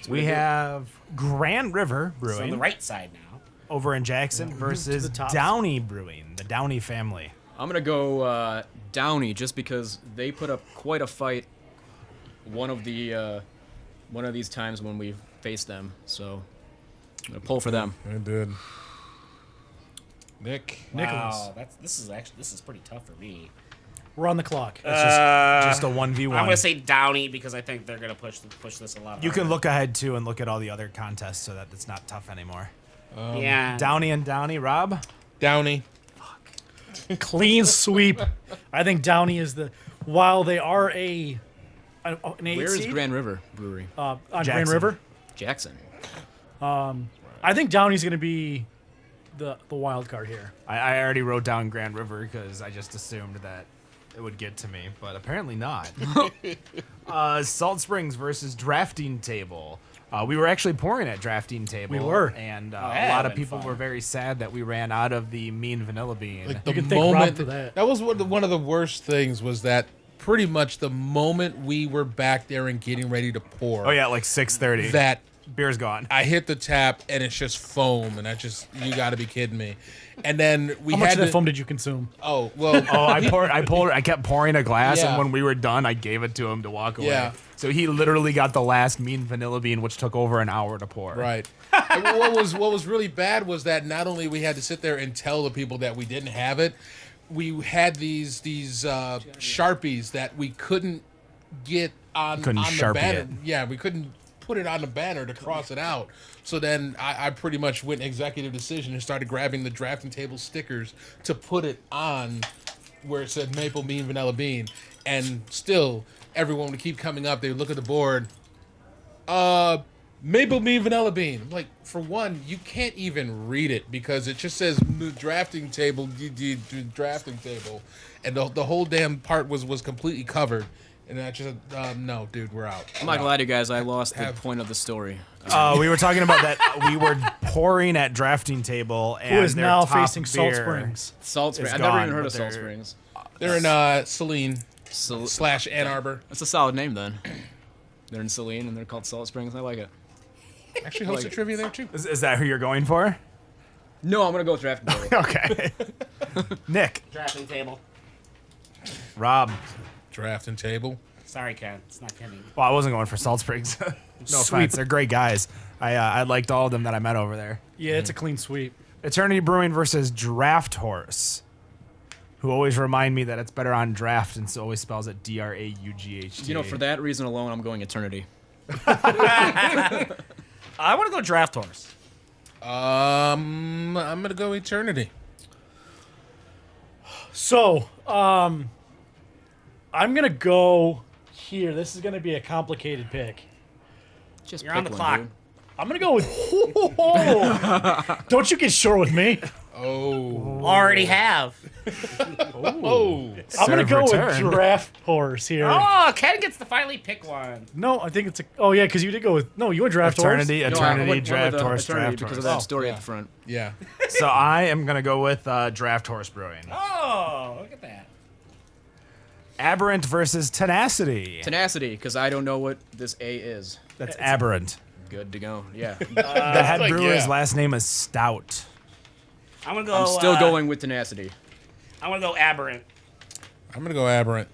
We have Grand River It's on Brewing the right side now. over in Jackson versus the tops. Downey Brewing, the Downey family. I'm gonna go Downey just because they put up quite a fight. One of these times when we faced them, so I'm gonna pull for them. I did. Nick. Nicholas. Wow, this is pretty tough for me. We're on the clock. Just a 1v1. I'm gonna say Downey because I think they're gonna push this a lot. You can harder. look ahead too and look at all the other contests so that it's not tough anymore. Yeah. Downey and Downey, Rob? Downey. Clean sweep. I think Downey is while they are an 8 Where is seed, Grand River Brewery? on Grand Jackson. River. Jackson. I think Downey's going to be the wild card here. I already wrote down Grand River because I just assumed that it would get to me, but apparently not. Salt Springs versus Drafting Table. We were actually pouring at drafting table. We were. And that a lot of would've been people fun. were very sad that we ran out of the mean vanilla bean. Like You the can thank Rob moment for that. was one of the worst things was that pretty much the moment we were back there and getting ready to pour. oh, yeah, like 6:30. That Beer's gone. I hit the tap and it's just foam, and you got to be kidding me. And then we How much had of that to, foam did you consume? Oh well. Oh, I kept pouring a glass, Yeah. and when we were done, I gave it to him to walk away. Yeah. So he literally got the last mean vanilla bean, which took over an hour to pour. Right. And what was really bad was that not only we had to sit there and tell the people that we didn't have it, we had these Sharpies that we couldn't get on Couldn't the Sharpie banner. it. Yeah, we couldn't put it on the banner to cross it out. So then I pretty much went executive decision and started grabbing the drafting table stickers to put it on where it said maple bean vanilla bean, and still everyone would keep coming up. They would look at the board. Maple bean vanilla bean. I'm like, for one, you can't even read it because it just says drafting table, drafting table, and the whole damn part was completely covered. And I just no, dude, we're out. I'm not glad, you guys. I lost the point of the story. We were talking about that. We were pouring at drafting table, and Who is their now top facing Salt beer- Springs? Salt Springs. It's I've never gone, even heard but of Salt they're- Springs. They're in Saline Sal- / Ann Arbor. That's a solid name then. They're in Saline and they're called Salt Springs. I like it. Actually hosted Like- trivia there too. Is that who you're going for? No, I'm gonna go with drafting table. Okay. Nick, Drafting table. Rob. Drafting table. Sorry, Ken. It's not Kenny. Well, I wasn't going for Salt Springs. No Sweep. offense, they're great guys. I liked all of them that I met over there. Yeah, it's a clean sweep. Eternity Brewing versus Draft Horse, who always remind me that it's better on draft and so always spells it DRAUGHT. You know, for that reason alone, I'm going Eternity. I want to go draft horse. I'm gonna go Eternity. So, I'm gonna go here. This is gonna be a complicated pick. Just You're on pick the one, clock. dude. I'm gonna go with. Don't you get short with me. Oh. Already have. Oh. I'm gonna Serve go returned. with draft horse here. Oh, Ken gets to finally pick one. No, I think it's a. Oh yeah, because you did go with. No, you went draft Eternity, horse. No, I Eternity, went Draft with, Horse, Eternity Draft because Horse. of that Oh, story yeah. at the front. Yeah. So I am gonna go with Draft Horse Brewing. Oh, look at that. Aberrant versus Tenacity. Tenacity, because I don't know what this A is. That's Aberrant. Good to go. Yeah. The head like, brewer's yeah. last name is Stout. I'm gonna go. I'm still going with Tenacity. I'm gonna go aberrant. I'm gonna go Aberrant.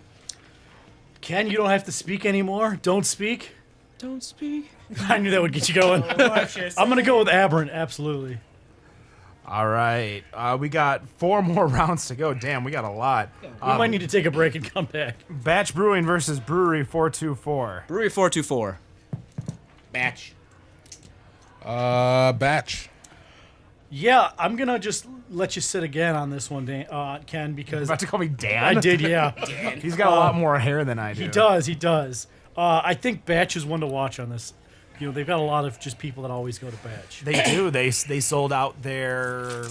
Ken, you don't have to speak anymore. Don't speak. Don't speak. I knew that would get you going. I'm gonna go with aberrant. Absolutely. All right. We got 4 more rounds to go. Damn, we got a lot. We might need to take a break and come back. Batch Brewing versus Brewery 424. Brewery 424. Match. Batch. Yeah, I'm gonna just let you sit again on this one, Dan, Ken, because About to call me Dan? I did. Yeah, He's got a lot more hair than I do. he does. He does. I think Batch is one to watch on this. You know, they've got a lot of just people that always go to Batch. They do. They sold out their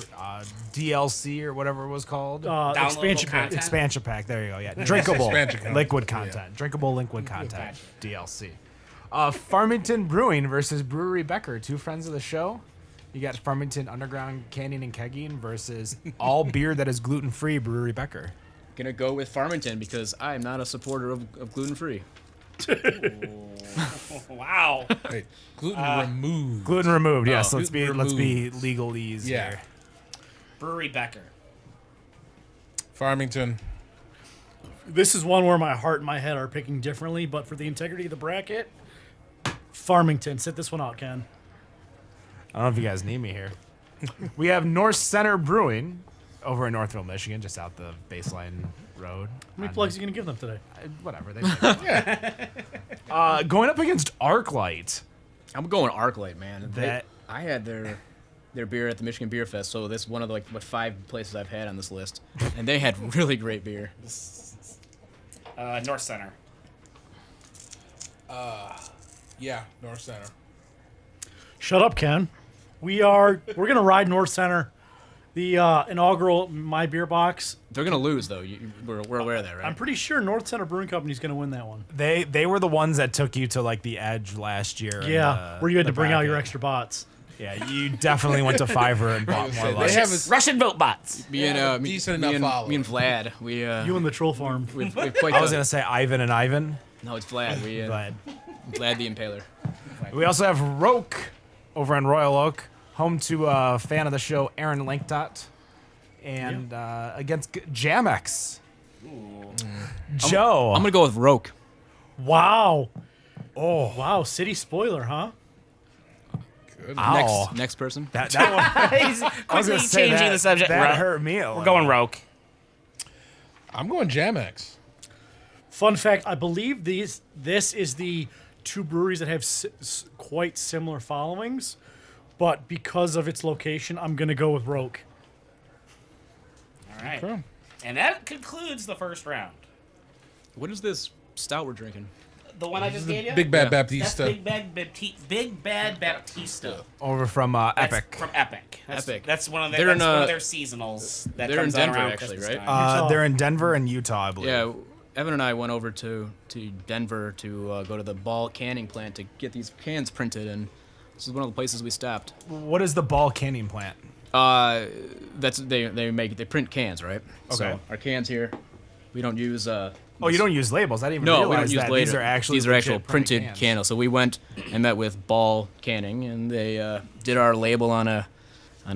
DLC or whatever it was called. Expansion pack. content. Expansion pack. There you go. Yeah, drinkable, Expansion content. liquid content, drinkable liquid content. DLC. Farmington Brewing versus Brewery Becker. 2 friends of the show. You got Farmington Underground Canning and Kegging versus all beer that is gluten free. Brewery Becker. Gonna go with Farmington because I am not a supporter of gluten free. Wow. Wait, gluten removed. Gluten removed. Yes. Oh. Let's be legalese Yeah. here. Brewery Becker. Farmington. This is one where my heart and my head are picking differently, but for the integrity of the bracket, Farmington. Sit this one out, Ken. I don't know if you guys need me here. We have North Center Brewing over in Northville, Michigan, just out the Baseline Road. How many plugs are you gonna give them today? Whatever. Going up against ArcLight. I'm going ArcLight, man. That- I had their beer at the Michigan Beer Fest, so this is one of the 5 places I've had on this list, and they had really great beer. North Center. Yeah, North Center. Shut up, Ken. We're gonna ride North Center The inaugural My Beer Box. They're gonna lose though. We're aware of that, right? I'm pretty sure North Center Brewing Company is going to win that one. They were the ones that took you to like the edge last year. Yeah, where you had to bring out your bracket. extra bots. Yeah, you definitely went to Fiverr and bought more. They Luscious. have a Russian vote bots. Me and decent me enough and, following. me and Vlad, we You and the troll farm. we've quite I was gonna say Ivan and Ivan, no, it's Vlad. We but Vlad the Impaler. we also have Roke over in Royal Oak, home to a fan of the show, Aaron Linkdot, and against Jamex. Joe. I'm gonna go with Roke. Wow. Oh, wow. City spoiler, huh? Ow. Next person. That one. He's I was quickly gonna say changing that, the subject. That hurt me a We're little. going Roke. I'm going Jamex. Fun fact, I believe this is the two breweries that have quite similar followings, but because of its location, I'm going to go with Roke. All right. And that concludes the first round. What is this stout we're drinking? The one I just gave you? Big Bad Yeah. That's Baptista. Big Bad Baptista. Over from That's Epic. From Epic. That's, Epic. That's one of They're their, in, one of their seasonals. That they're in comes out Denver, around actually, Christmas right? time. Utah. They're in Denver and Utah, I believe. Yeah, Evan and I went over to Denver to go to the Ball canning plant to get these cans printed, and this is one of the places we stopped. What is the Ball canning plant? That's they print cans, right? Okay. So our cans here, we don't use. Oh, you don't use labels. I didn't even No, we realize don't use that. labels. These are actually actual printed cans. So we went and met with Ball Canning, and they did our label on a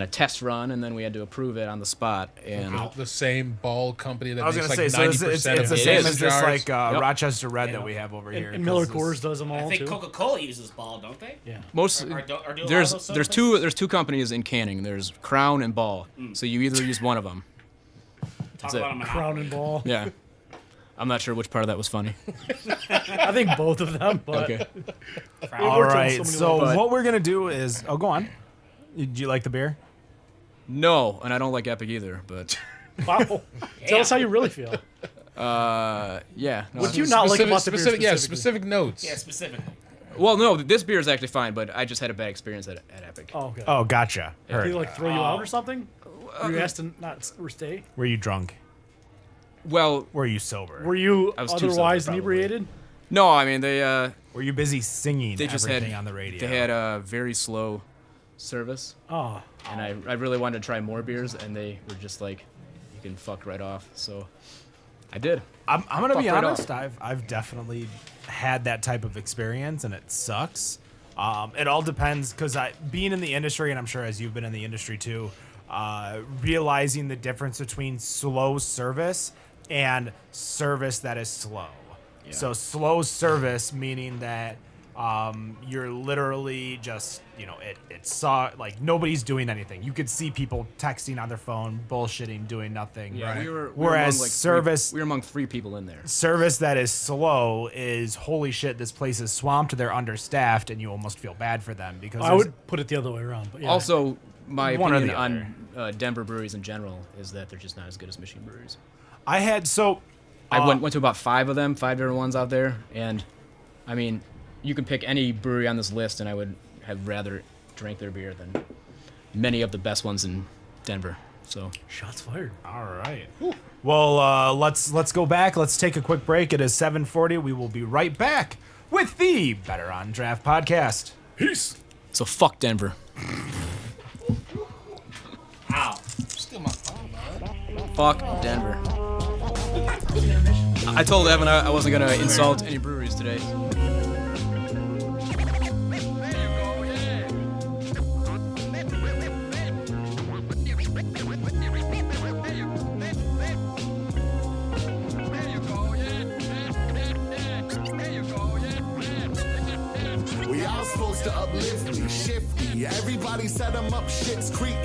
test run, and then we had to approve it on the spot. And The same ball company that I was makes gonna like say, 90% so it's of the It same is. as this jars. like Yep. Rochester Red that we have over here. And Miller 'cause Coors does them all, I think too. Coca-Cola uses Ball, don't they? Yeah. most Or do a lot of there's those soda there's places? there's two companies in canning. There's Crown and Ball. So you either use one of them. Talk it. about a monopoly. Crown and Ball. Yeah. I'm not sure which part of that was funny. I think both of them, but Okay. All worked on right. so many So levels. what we're gonna do is, oh, go on. Do you like the beer? No, and I don't like Epic either. But wow. Tell us how you really feel. yeah. No, What do you not like about the beer specific, yeah, specifically? specific notes. Yeah, specifically. well, no, this beer is actually fine, but I just had a bad experience at Epic. Oh, okay. Oh, gotcha. Did Heard. he like throw you out or something? Were you asked to not stay? Were you drunk? Well, Were you sober? Were you I was too otherwise sober, probably. inebriated? no, I mean they Were you busy singing just everything had on the radio? They had a very slow service, Oh, and I really wanted to try more beers, and they were just like, you can fuck right off. So I did. I'm gonna be Fuck right honest. off. I've definitely had that type of experience, and it sucks. It all depends because being in the industry, and I'm sure as you've been in the industry too, realizing the difference between slow service and service that is slow. Yeah. So slow service meaning that you're literally just it saw like nobody's doing anything. You could see people texting on their phone, bullshitting, doing nothing. Yeah, Right. we were Whereas among, like, service- we were among 3 people in there. Service that is slow is holy shit. This place is swamped. They're understaffed, and you almost feel bad for them because I would put it the other way around. But yeah. Also, my One or opinion the on Denver breweries in general is that they're just not as good as Michigan breweries. I had so I went to about 5 of them, 5 different ones out there, and I mean, you can pick any brewery on this list, and I would have rather drank their beer than many of the best ones in Denver. So shots fired. all right. Well, let's go back. Let's take a quick break. It is 7:40. We will be right back with the Better on Draft podcast. Peace. so fuck Denver. Ow. Still my phone, man. Fuck Denver. I told Evan I wasn't gonna insult any breweries today. We all supposed to uplift me, shifty. Everybody set them up Shit's Creek.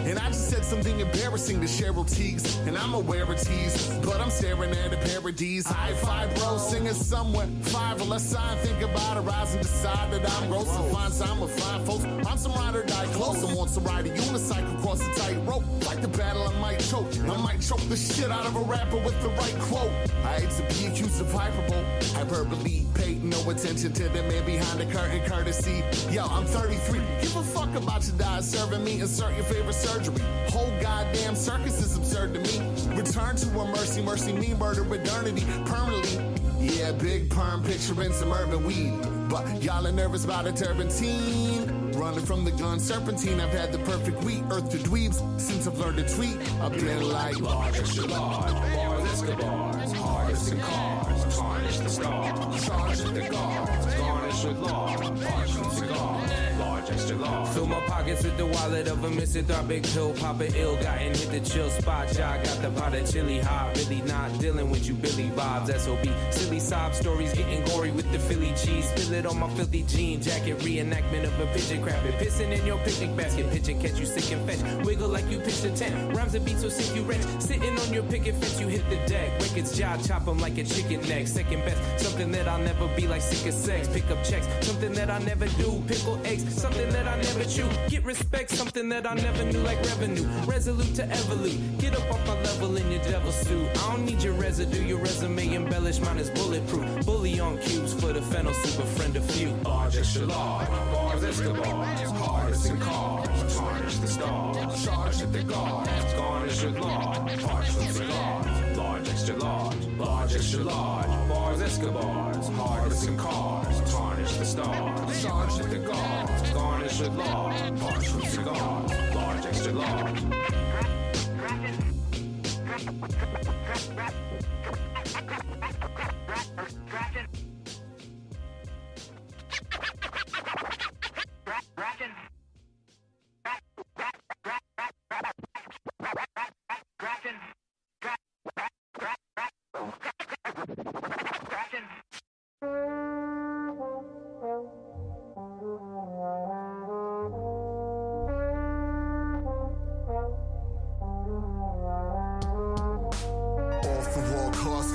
And I just said something embarrassing to Cheryl Teagues. And I'm aware of tease, but I'm staring at a parodies. High five, bro, singing somewhere. 5 or less sign, think about it, rise and decide that I'm gross. And find time with fine folks. I'm some ride or die close. I want to ride a unicycle across the tightrope. Like the battle, I might choke. I might choke the shit out of a rapper with the right quote. I hate to be accused of hyperbole. Hyperbole, paid no attention to the man behind the curtain, courtesy. Yo, I'm 33. Give a fuck about your diet, serving me. Insert your favorite a surgery. Whole goddamn circus is absurd to me. Return to a mercy, mercy me, murder modernity permanently. Yeah, big perm picturing some urban weed. But y'all are nervous about a turpentine. Running from the gun serpentine, I've had the perfect week. Earth to dweebs, since I've learned to tweet. I've been like large extra large, bars, Escobars, hardest in cars, tarnish the stars, charge at the guards, garnish with law, parch from cigars, large extra large. Fill my pockets with the wallet of a misanthropic pill, pop it ill, gotten hit the chill spot, y'all got the pot of chili hot, really not dealing with you Billy Bobs, SOB, silly sob stories, getting gory with the Philly cheese, spill it on my filthy jean jacket, reenactment of a pigeon crapping, pissing in your picnic basket, pitch and catch you sick and fetch, wiggle like you pitched a tent, rhymes and beats so sick you wrench, sitting on your picket fence, you hit the deck, Wicket's jaw, chop 'em like a chicken neck, second best, something that I'll never be like sick of sex, pick up checks, something that I never do, pickle eggs, something that I never chew, get respect, something that I never knew like revenue, resolute to evolute, get up off my level in your devil suit, I don't need your residue, your resume embellished, mine is bulletproof, bully on cubes for the fennel super friend of few, large extra large, bars, Escobars, hardest in cars, tarnish the stars, charge at the guards, garnish with law, parch from cigars, large extra large, bars, Escobars, hardest in cars, tarnish the stars, charge at the guards, garnish with law, parch from cigars, large extra large.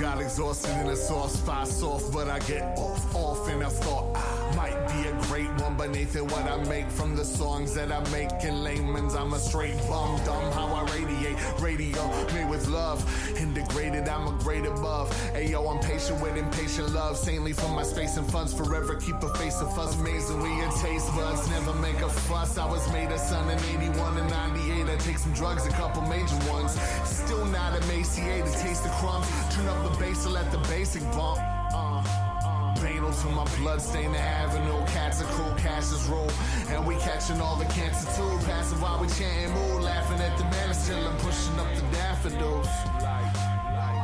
Got exhausted in a soft spot, soft, but I get off, and I thought I might be a great one beneath it. What I make from the songs that I make in layman's, I'm a straight bum, dumb how I radiate, radio made with love, integrated, I'm a grade above. Ayo, I'm patient with impatient love, saintly for my space and funds, forever keep a face of fuss, amazingly your taste buds, never make a fuss. I was made a son in 81 and 98, I take some drugs, a couple major ones, still not emaciated, taste the crumbs, turn up the bass to let the basic bump. Banal to my blood stain the avenue. Cats are cool, cashes roll, and we catching all the cancer too. Passing while we chanting mood, laughing at the manners till I'm pushing up the daffodils.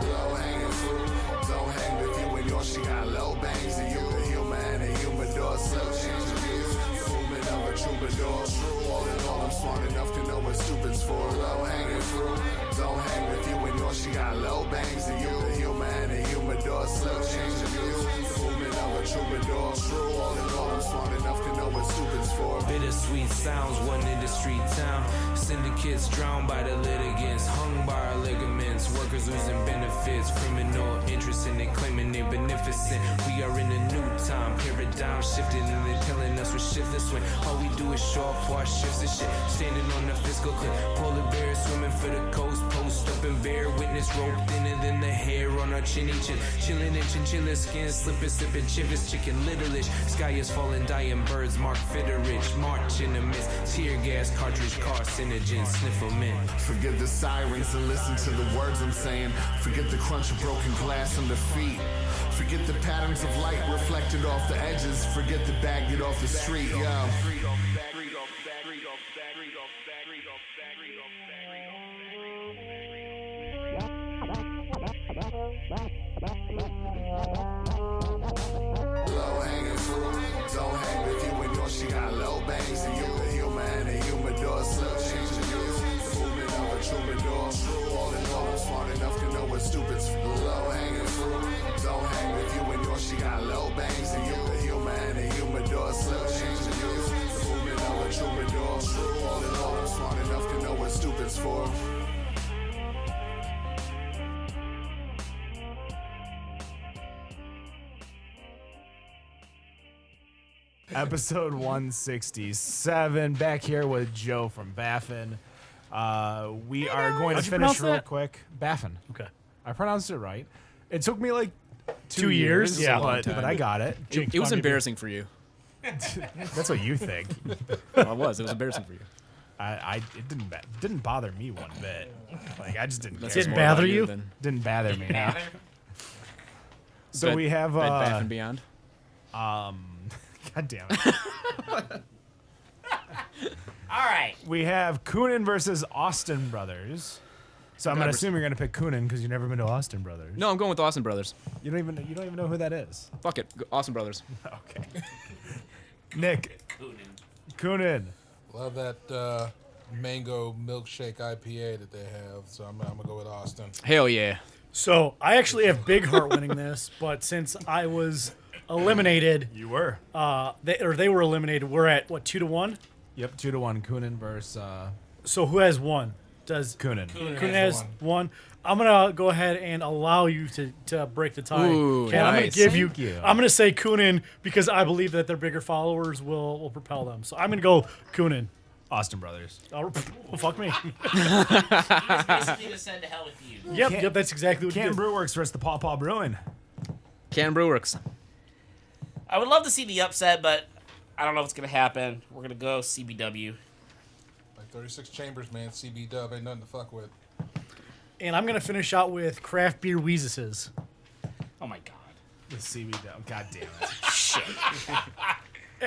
Low hanging fruit, don't hang with you and yours. She got low bangs, and you a human, and humidor, slow change of views. Movement of a troubadour. All in all, I'm smart enough to know what stupid's for. Low hanging fruit, don't hang with you and yours. She got low bangs, and you a human, and humidor, slow change of views. Movement of a troubadour. All in all, I'm smart enough to know what stupid's for. bittersweet sounds, one industry town, syndicates drowned by the litigants, hung by our ligaments, workers losing benefits, criminal interest in it, claiming they're beneficent. We are in a new time, paradigm shifting, and they're telling us we're shiftless when all we do is show off our shifts and shit, standing on the fiscal cliff, polar bears swimming for the coast, post up and bear witness, rope thinner than the hair on our chinny chin, chilling in chinchilla skin, slipping, sipping, chivas, chicken littleish, sky is falling, dying birds, Mark Fitterich, march in the mist, tear gas, cartridge, carcinogen, sniff 'em in. Forget the sirens and listen to the words I'm saying. Forget the crunch of broken glass under feet. Forget the patterns of light reflected off the edges. Forget the bag, get off the street, yo. Low hanging fruit, don't hang with you and yours. She got low bangs, and you a human, and humidor, slow change of views. The movement of a troubadour. All in all, I'm smart enough to know what stupid's low hanging fruit. Don't hang with you and yours. She got low bangs, and you a human, and humidor, slow change of views. The movement of a troubadour. All in all, I'm smart enough to know what stupid's for. Episode 167. Back here with Joe from Baffin. We are going to How'd you finish pronounce real that? quick. Baffin. Okay. I pronounced it right. It took me like 2 years? Yeah. but I got it. It was embarrassing for you. That's what you think. Well, it was. It was embarrassing for you. It didn't bother me one bit. Like I just didn't. That's care. just Didn't more about bother you? than Didn't bother me. No. Bather? So we have Baffin Beyond. God damn it. All right. We have Coonan versus Austin Brothers. So I'm gonna assume you're gonna pick Coonan because you've never been to Austin Brothers. No, I'm going with Austin Brothers. You don't even know who that is. Fuck it, Austin Brothers. Okay. Nick Coonan. Coonan. Love that mango milkshake IPA that they have. So I'm gonna go with Austin. Hell yeah. So I actually have Big Heart winning this, but since I was eliminated, You were. they were eliminated. We're at what 2-1. Yep, 2-1. Coonan versus So who has one? Does Coonan. Kuhn has one? I'm gonna go ahead and allow you to break the tie. Ooh, Ken, I'm gonna nice. give you. Thank you. I'm gonna say Coonan because I believe that their bigger followers will propel them. So I'm gonna go Coonan. Austin Brothers. Oh, fuck me. Basically just said to hell with you. Yep, that's exactly what you Canton did. Brewworks versus the Paw Paw Brewing. Can Brewworks. I would love to see the upset, but I don't know if it's gonna happen. We're gonna go CBW. Like 36 Chambers, man. CB Dub ain't nothing to fuck with. And I'm gonna finish out with Craft Beer Weezuses. Oh my god. The CB. God damn it. Shit.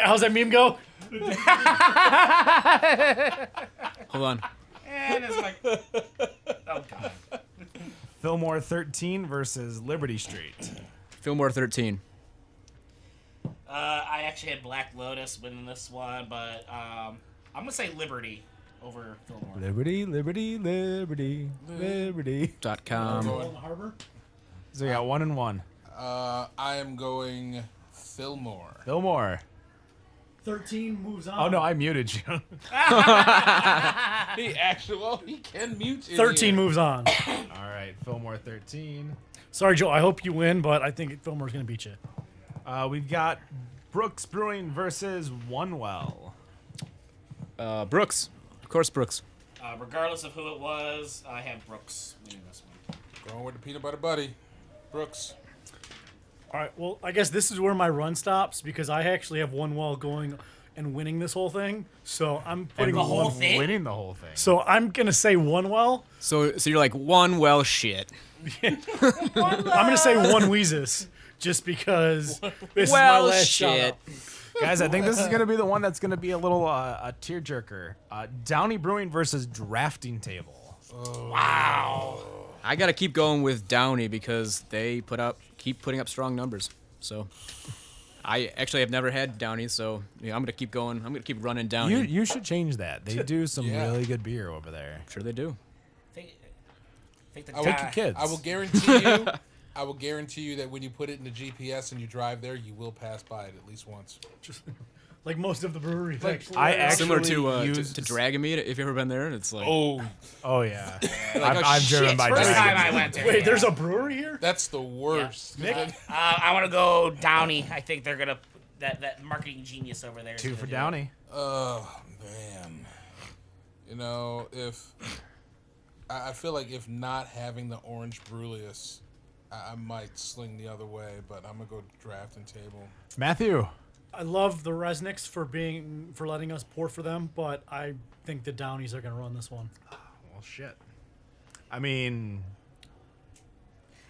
How's that meme go? Hold on. And it's like, oh god. Fillmore 13 versus Liberty Street. Fillmore 13. I actually had Black Lotus winning this one, but I'm gonna say Liberty over Fillmore. Liberty, Liberty, Liberty, Liberty. .com. Harbor. So we got 1 and 1. I am going Fillmore. Fillmore. 13 moves on. Oh no, I muted you. He can mute. 13 moves on. All right, Fillmore 13. Sorry, Joe. I hope you win, but I think Fillmore's gonna beat you. We've got Brooks Brewing versus Onewell. Brooks. Of course, Brooks. Regardless of who it was, I have Brooks winning this one. Going with the peanut butter buddy, Brooks. All right. Well, I guess this is where my run stops because I actually have Onewell going and winning this whole thing. So I'm putting the whole one. thing? Winning the whole thing. So I'm gonna say Onewell. So you're like one well shit. I'm gonna say one Weezus just because this is my Well last shit. shot. Guys, I think this is going to be the one that's going to be a little a tearjerker. Downey Brewing versus Drafting Table. I gotta keep going with Downey because they keep putting up strong numbers. So I actually have never had Downey, so yeah, I'm gonna keep going. I'm gonna keep running Downey. You should change that. They do some Yeah. really good beer over there. Sure they do. Think the I will, Take your kids. I will guarantee you. I will guarantee you that when you put it in the GPS and you drive there, you will pass by it at least once. Like most of the breweries. actually. I actually Similar to used to Dragamete, if you've ever been there, it's like Oh yeah, Like, I've driven by First Dragon. time I went there. Wait, yeah. there's a brewery here? That's the worst. I want to go Downey. I think they're gonna that marketing genius over there. is 2 gonna for do it. Downey. Oh man, you know if I feel like if not having the orange Bruleus, I might sling the other way, but I'm gonna go Drafting Table. Matthew. I love the Resnicks for letting us pour for them, but I think the Downies are gonna run this one. Well, shit. I mean,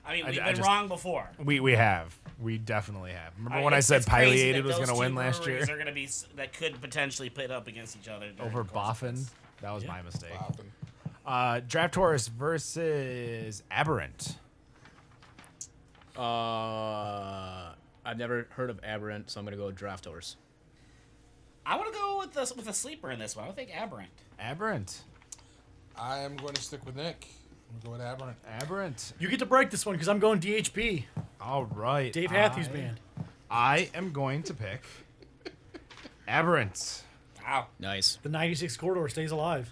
We've I been just- wrong before. we have. We definitely have. Remember when I It's- said it's crazy Pileated that was those going to win two last year breweries Are gonna be that could potentially pit up against each other during over the course of Baffin? this. That was my mistake. Boppin'. Draft Horse versus Aberrant. I've never heard of Aberrant, so I'm gonna go Draft Horse. I want to go with a sleeper in this one. I would think Aberrant. Aberrant. I am going to stick with Nick. I'm going to go with Aberrant. Aberrant. You get to break this one because I'm going DHP. All right. Dave Matthews Band. I am going to pick Aberrant. Wow. Nice. The 96 corridor stays alive.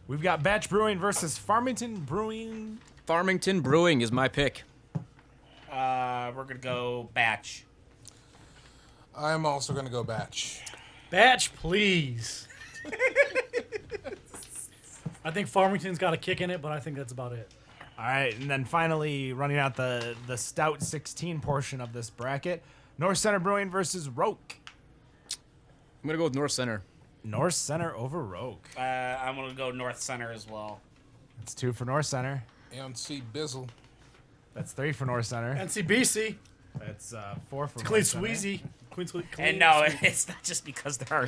We've got Batch Brewing versus Farmington Brewing. Farmington Brewing is my pick. We're gonna go Batch. I'm also going to go Batch. Batch, please. I think Farmington's got a kick in it, but I think that's about it. All right, and then finally running out the Stout 16 portion of this bracket, North Center Brewing versus Roke. I'm gonna go with North Center. North Center over Rogue. I'm gonna go North Center as well. That's 2 for North Center. MC Bizzle. That's 3 for North Center. NCBC. That's 4 for Clean North Center. Sweezy. Clean And no, it's not just because there are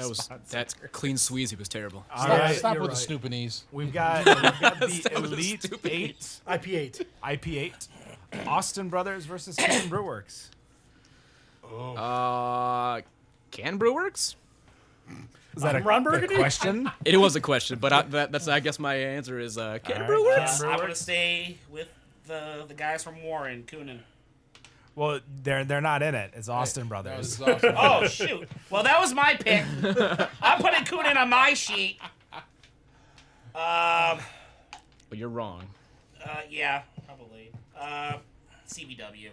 That clean Sweezy was terrible. All right. Stop you're with right. the snoopinese. We've got the Stop with the Elite stupid 8 IP8. IP8. Austin Brothers versus Cannon Brewworks. Can Brewworks? Is that Ron a Burgundy? question? It was a question, but that's I guess my answer is Can right, Brewworks? Can I'm gonna stay with the guys from Warren, Coonan. Well, they're not in it. It's Austin That Brothers. was awesome. Oh shoot! Well, that was my pick. I'm putting Coonan on my sheet. But you're wrong. Yeah, probably. CBW.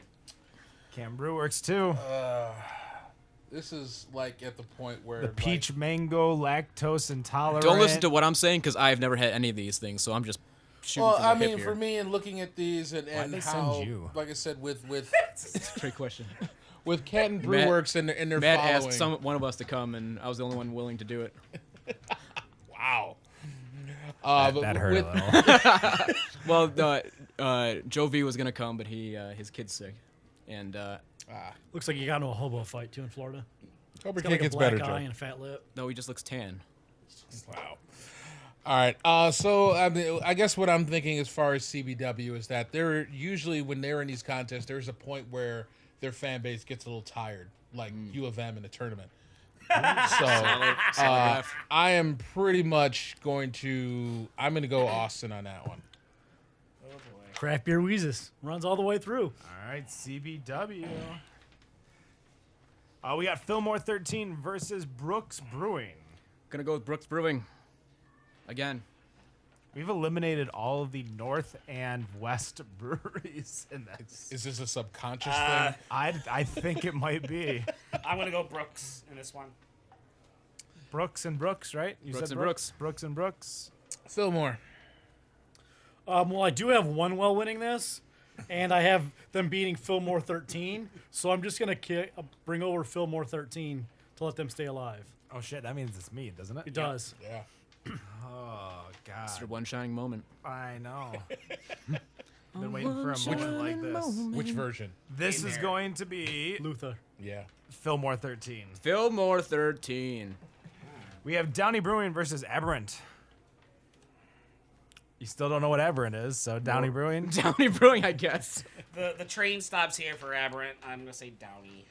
Cannon Brewworks too. This is like at the point where The peach mango lactose intolerant. Don't listen to what I'm saying because I've never had any of these things, so I'm just shooting Well, from the I hip mean, here. for me, and looking at these and they how, send you? like I said, with Great question. with Canton Brewworks and their Matt following. asked one of us to come, and I was the only one willing to do it. Wow. That hurt a little. Well, Joe V was gonna come, but his kid's sick, and Looks like you got into a hobo fight too in Florida. Cobra Got Kick like a gets black better, eye Joe. and a fat lip. no, he just looks tan. Wow. All right. So I mean, I guess what I'm thinking as far as CBW is that they're usually when they're in these contests, there's a point where their fan base gets a little tired, like U of M in a tournament. So I am pretty much going to go Austin on that one. Craft beer wheezes runs all the way through. All right, CBW. We got Fillmore 13 versus Brooks Brewing. Gonna go with Brooks Brewing. Again. We've eliminated all of the North and West breweries in this. Is this a subconscious thing? I think it might be. I'm gonna go Brooks in this one. Brooks and Brooks, right? You Brooks said and Brooks. Brooks and Brooks. Fillmore. Well, I do have one well winning this, and I have them beating Fillmore 13. So I'm just gonna bring over Fillmore 13 to let them stay alive. Oh shit, that means it's me, doesn't it? It does. Yeah. Oh god. It's your one shining moment. I know. Been waiting for a moment like this. Which version? This is going to be Luther. Yeah. Fillmore 13. Fillmore 13. We have Downey Brewing versus Aberrant. You still don't know what Aberrant is, so Downey Brewing. Downey Brewing, I guess. The train stops here for Aberrant. I'm gonna say Downey.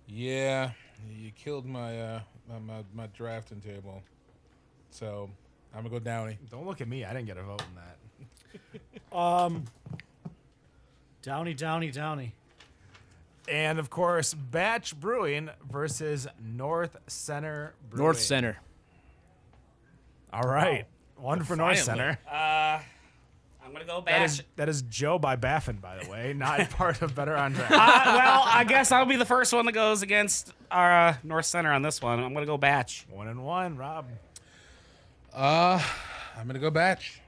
Yeah. You killed my my drafting table. So I'm gonna go Downey. Don't look at me. I didn't get a vote in that. Downey. And of course, Batch Brewing versus North Center Brewing. North Center. All right. One for North Defiantly. Center. I'm gonna go That Batch. is Joe by Baffin, by the way, not part of Better on Draft. Well, I guess I'll be the first one that goes against our North Center on this one. I'm gonna go Batch. 1-1, Rob. I'm gonna go Batch.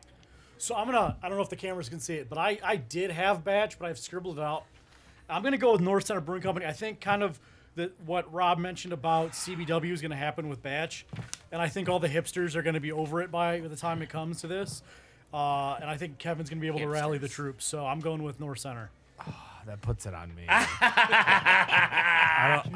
So I don't know if the cameras can see it, but I did have Batch, but I've scribbled it out. I'm going to go with North Center Brewing Company. I think kind of what Rob mentioned about CBW is going to happen with Batch. And I think all the hipsters are going to be over it by the time it comes to this. And I think Kevin's going to be able to rally the troops. So I'm going with North Center. That puts it on me. I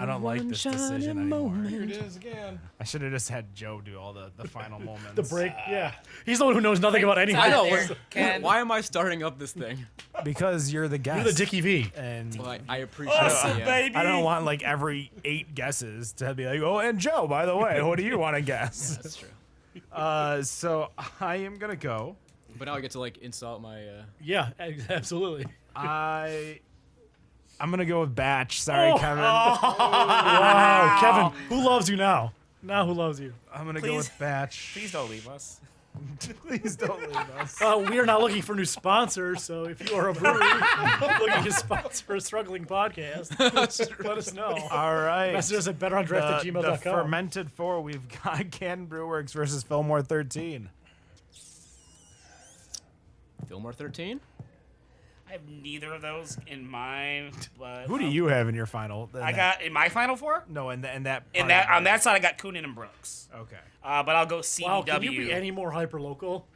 don't like this decision anymore. Here it is again. I should have just had Joe do all the final moments. The break, yeah. He's the one who knows nothing about anything. I know. There, Ken. Why am I starting up this thing? Because you're the guest. You're the Dickie V. And Well, I appreciate Awesome, it. Yeah. baby. I don't want like every 8 guesses to be like, oh, and Joe, by the way, what do you want to guess? That's true. So I am going to go. But now I get to like insult my. Yeah, absolutely. I'm going to go with Batch. Sorry, Kevin. Wow, Kevin, who loves you now? Now who loves you? I'm going to go Please- with Batch. Please don't leave us. Please don't leave us. We are not looking for new sponsors, so if you are a brewery looking to sponsor a struggling podcast, let us know. All right. Message us at The betterondraft@gmail.com. fermented 4, we've got Canton Brewworks versus Fillmore 13. Fillmore 13. I have neither of those in mind, but Who do you have in your final? I got in my final four. No, in that. In part that of on it. that side, I got Coonan and Brooks. Okay. But I'll go CBW. Wow, can you be any more hyper local?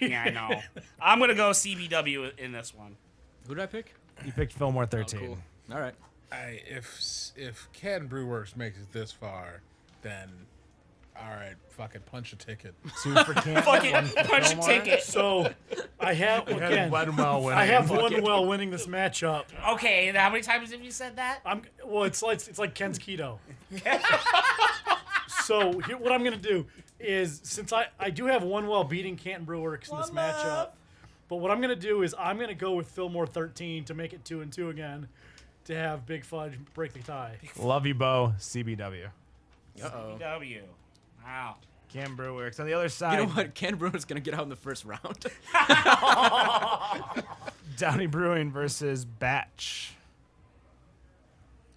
Yeah, I know. I'm gonna go CBW in this one. Who did I pick? You picked Fillmore Oh, 13. cool. All right. If Canton Brew Works makes it this far, then all right, fucking punch a ticket. 2 for Canton. Fucking 1 for punch a Fillmore. ticket. So I have again. Wenwell winning. I have Wenwell winning this matchup. Okay, and how many times have you said that? It's like Ken's keto. So what I'm gonna do is, since I do have Wenwell beating Canton Brew Works in this matchup, but what I'm gonna do is I'm gonna go with Fillmore 13 to make it 2-2 again, to have Big Fudge break the tie. Love you, Bo. CBW. Uh-oh. CBW. Wow. Cam Brew Works. On the other side, You know what? Ken Brewer's going to get out in the first round. Downey Brewing versus Batch.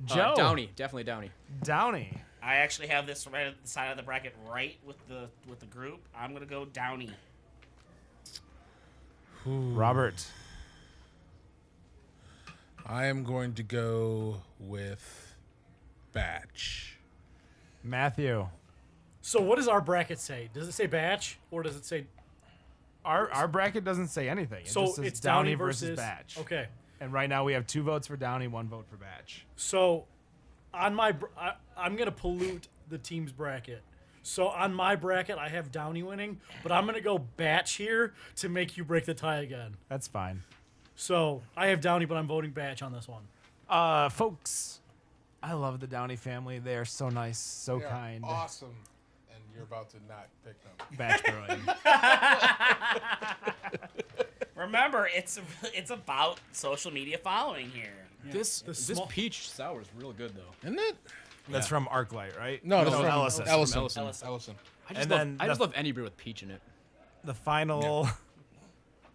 Joe. Downey. Definitely Downey. Downey. I actually have this right at the side of the bracket, right with the group. I'm gonna go Downey. Robert. I am going to go with Batch. Matthew. So what does our bracket say? Does it say Batch or does it say? Our bracket doesn't say anything. It So just says it's Downey versus versus Batch. Okay. And right now we have 2 votes for Downey, 1 vote for Batch. So on I'm gonna pollute the team's bracket. So on my bracket, I have Downey winning, but I'm gonna go Batch here to make you break the tie again. That's fine. So I have Downey, but I'm voting Batch on this one. Folks, I love the Downey family. They are so nice, so They are kind. awesome, and you're about to not pick them. Batch Brewing. Remember, it's about social media following here. This small- peach sour is real good, though. Isn't it? That's from Arclight, right? No, it's from from Ellison. Ellison. Ellison. Ellison. I just, And love, then I just the- love any beer with peach in it. The final.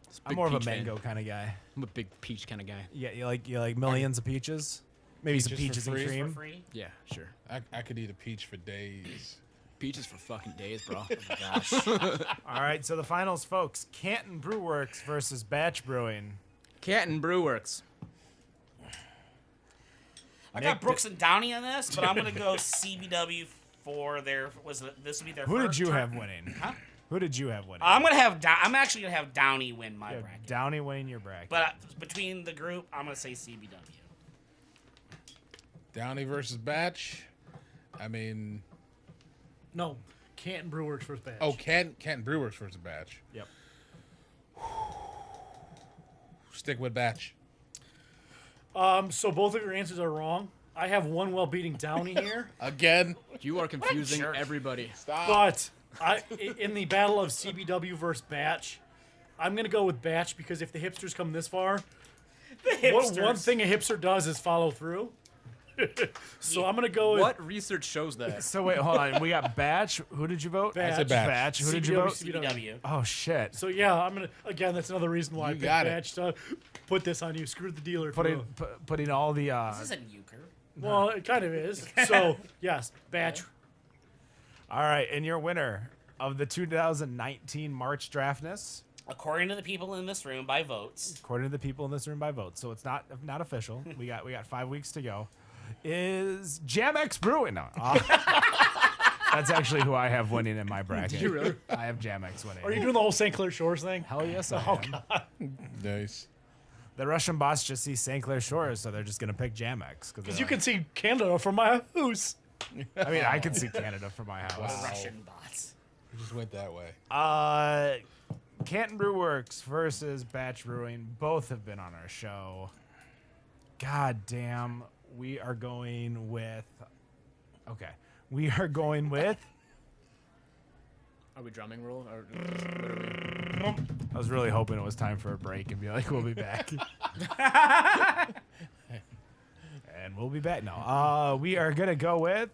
Just I'm big more of a peach fan. mango kind of guy. I'm a big peach kind of guy. Yeah, you like millions of peaches. Maybe some Peaches peaches for and free? For cream. free. Yeah, sure. I could eat a peach for days. Peaches for fucking days, bro. All right, so the finals, folks. Canton Brew Works versus Batch Brewing. Canton Brew Works. I got Brooks and Downey on this, but I'm gonna go CBW for their. This will be their. Who did first you turn. have winning? Huh? Who did you have winning? I'm gonna have. I'm actually gonna have Downey win my Yeah, bracket. Downey winning your bracket. But between the group, I'm gonna say CBW. Downey versus Batch. I mean, No, Canton Brew Works versus Batch. oh, Canton Brew Works versus Batch. Yep. Stick with Batch. So both of your answers are wrong. I have Wenwell beating Downey here, Again. You are confusing jerk. everybody. but in the battle of CBW versus Batch, I'm gonna go with Batch because if the hipsters come this far, one thing a hipster does is follow through. So I'm gonna go with What research shows that? So wait, hold on. We got Batch. Who did you vote? Batch. I said Batch. Batch. Who did you CBW. vote? CBW. Oh shit. So yeah, I'm gonna again. That's another reason why I You picked got it. Batch to put this on you. Screw the dealer. Putting all the This isn't euchre. Well, it kind of is. So yes, Batch. All right, and your winner of the 2019 March Draftness, According to the people in this room by votes. according to the people in this room by vote, so it's not official. We got 5 weeks to go. Is Jam X Brewing? No, that's actually who I have winning in my bracket. Did you really? I have Jam X winning. Are you doing the whole St. Clair Shores thing? Hell yes, I am. Nice. The Russian boss just sees St. Clair Shores, so they're just gonna pick Jam X Because you can see Canada from my house. I mean, I can see Canada from my house. Russian bots. We just went that way. Canton Brew Works versus Batch Brewing. Both have been on our show. God damn. We are going with. Okay. We are going with. Are we drumming roll? Or literally? I was really hoping it was time for a break and be like, we'll be back. And we'll be back now. We are going to go with.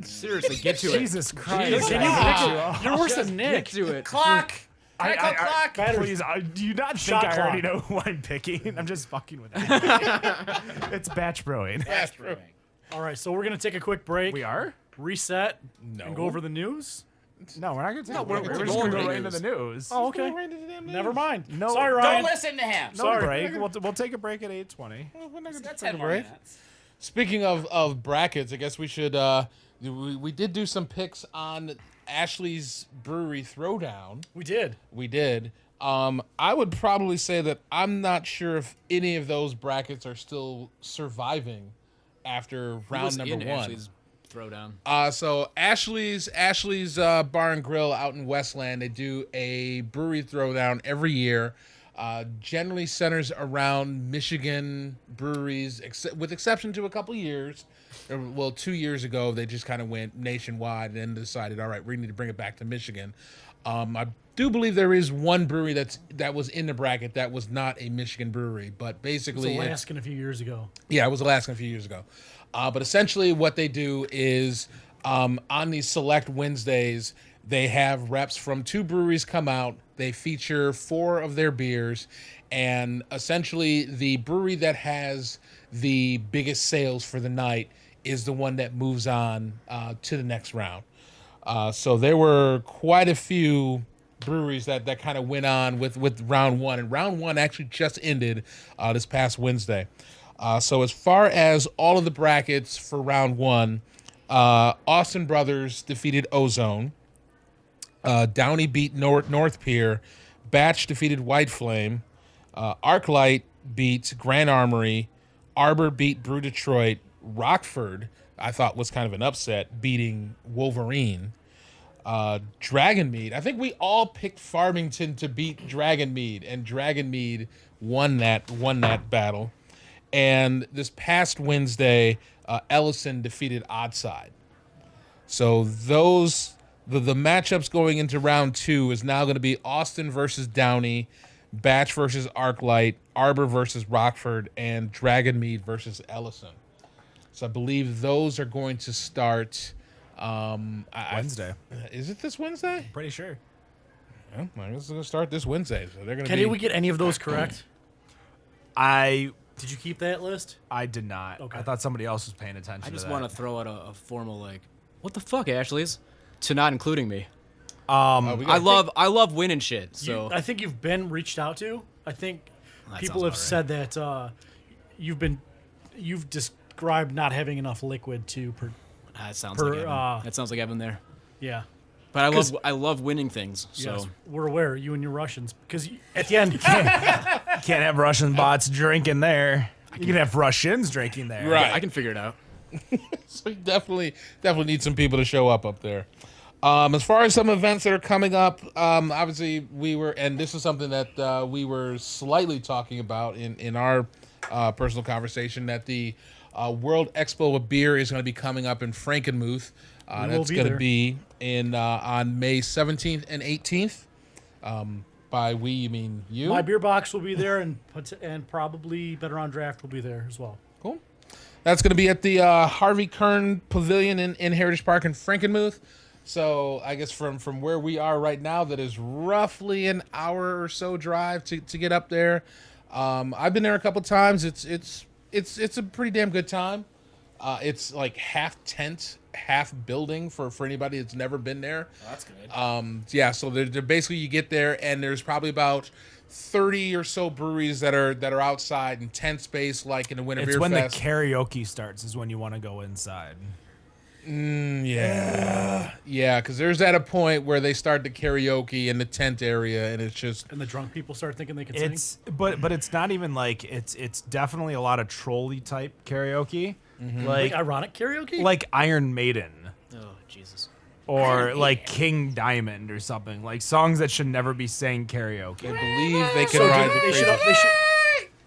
Seriously, get to it. Jesus Christ. Can you I- You're worse than Nick. Get to it. Clock! Can I call clock? Please, do you not think Shot I already clock. know who I'm picking? I'm just fucking with it. It's Batch Brewing. Brewing. All right, so we're gonna take a quick break. We are? Reset No. and go over the news. No, we're not going to take we're a break. We're going just going to to go the right into the news. Oh, okay. Right into the damn Never news. mind. No. Sorry, Don't Ryan. listen to him. No Sorry. break. We'll take a break at 8:20. We're not gonna That's take 10 a more break. minutes. Speaking of brackets, I guess we should. We did do some picks on Ashley's Brewery Throwdown. We did. We did. I would probably say that I'm not sure if any of those brackets are still surviving after round number one. Ashley's Throwdown. So Ashley's Bar and Grill out in Westland, they do a brewery throwdown every year. Generally centers around Michigan breweries, with exception to a couple years. Well, 2 years ago, they just kind of went nationwide and then decided, all right, we need to bring it back to Michigan. I do believe there is one brewery that was in the bracket that was not a Michigan brewery, but basically It was Alaskan a few years ago. Yeah, it was Alaskan a few years ago. But essentially what they do is on these select Wednesdays, they have reps from 2 breweries come out. They feature 4 of their beers. And essentially the brewery that has the biggest sales for the night is the one that moves on to the next round. So there were quite a few breweries that kind of went on with round one. And round one actually just ended this past Wednesday. So as far as all of the brackets for round one, Austin Brothers defeated Ozone. Downey beat North Pier. Batch defeated White Flame. Arclight beat Grand Armory. Arbor beat Brew Detroit. Rockford, I thought, was kind of an upset, beating Wolverine. Dragon Mead, I think we all picked Farmington to beat Dragon Mead, and Dragon Mead won that battle. And this past Wednesday, Ellison defeated Oddside. So the matchups going into round 2 is now going to be Austin versus Downey, Batch versus Arclight, Arbor versus Rockford, and Dragon Mead versus Ellison. So I believe those are going to start Wednesday. Is it this Wednesday? Pretty sure. Yeah, I guess it's going to start this Wednesday. So they're going to Kenny, did we get any of those correct? Did you keep that list? I did not. Okay. I thought somebody else was paying attention. I just to want to throw out a formal what the fuck, Ashley's, to not including me. I love winning shit. So I think you've been reached out to. I think That people sounds have about said that you've described not having enough liquid to that sounds like Evan. That sounds like Evan there. yeah. But I love winning things. So Yes, we're aware, you and your Russians, because at the end you Can't have Russian bots drinking there. You can have Russians drinking there. Right. I can figure it out. So you definitely need some people to show up there. As far as some events that are coming up, obviously and this is something that we were slightly talking about in our personal conversation, that the World Expo of Beer is going to be coming up in Frankenmuth. That's going to be on May 17th and 18th. By we, you mean you? My beer box will be there, and probably Better on Draft will be there as well. Cool. That's going to be at the Harvey Kern Pavilion in Heritage Park in Frankenmuth. So I guess from where we are right now, that is roughly an hour or so drive to get up there. I've been there a couple times. It's a pretty damn good time. It's like half tent, half building for anybody that's never been there. Oh, that's good. Yeah, so they're basically, you get there and there's probably about 30 or so breweries that are outside in tent space, like in the Winter It's Beer when Fest. the karaoke starts is when you want to go inside. Yeah, because there's at a point where they start the karaoke in the tent area, and it's just And the drunk people start thinking they can sing. But it's not even like it's definitely a lot of trolley type karaoke. Like ironic karaoke? Like Iron Maiden. Oh Jesus. Or like King Diamond or something. Like songs that should never be sang karaoke. I believe they can ride the crazy.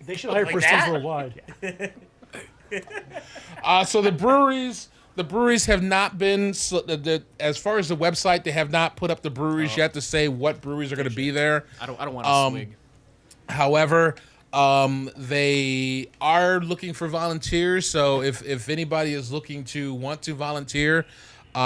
They should hire Like Bristol's that? Worldwide. So the breweries have not been, as far as the website, they have not put up the breweries yet to say what breweries are going to be there. I don't want to swig. However, they are looking for volunteers. So if anybody is looking to want to volunteer,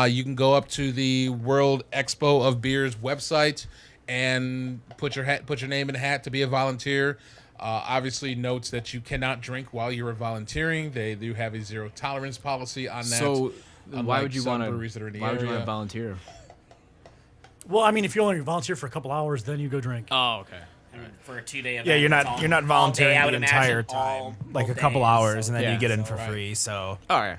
you can go up to the World Expo of Beer's website and put your name in the hat to be a volunteer. Obviously notes that you cannot drink while you're volunteering. They do have a zero tolerance policy on that. So why unlike would you some want breweries that are in the to? Why would you area. want to volunteer? Well, I mean, if you only volunteer for a couple hours, then you go drink. Oh, okay. For a 2-day event. Yeah, you're it's not all volunteering day, I the would entire imagine, time, like all a couple day, hours, so- and then Yeah. you get in for Right. free. So All right.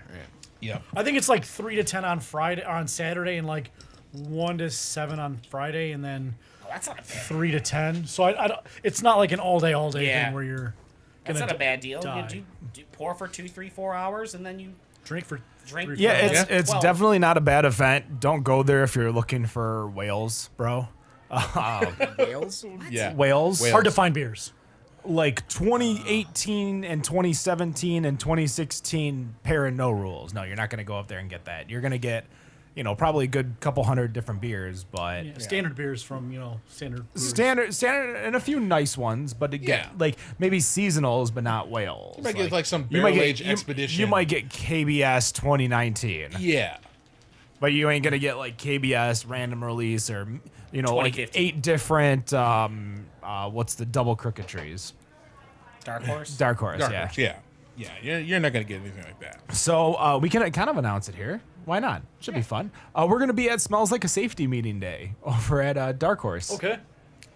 Yeah. I think it's like 3 to 10 on Friday, on Saturday, and like 1 to 7 on Friday, and then Oh, that's not a bad. 3 to 10. So I don't. It's not like an all day Yeah. thing where you're That's gonna not a bad deal. die. You pour for 2, 3, 4 hours, and then you drink for Drink- 3, yeah, 4 hours. it's Well- definitely not a bad event. Don't go there if you're looking for whales, bro. Wales? Yeah. Whales. Whales. hard to find beers. Like 2018 and 2017 and 2016 pair and no rules. No, you're not going to go up there and get that. You're going to get, probably a good couple hundred different beers, but Yeah, standard beers from standard. breweries. standard and a few nice ones, but again, Yeah. like maybe seasonals, but not whales. You might get like some you might barrel age get expedition. You might get KBS 2019, Yeah. but you ain't gonna get like KBS random release or like 2050. 8 different. What's the double crooked trees? Dark Horse. Dark Horse, Dark yeah. Horse, yeah. You're not gonna get anything like that. So we can kind of announce it here. Why not? Should be fun. We're gonna be at Smells Like a Safety meeting day over at Dark Horse Okay.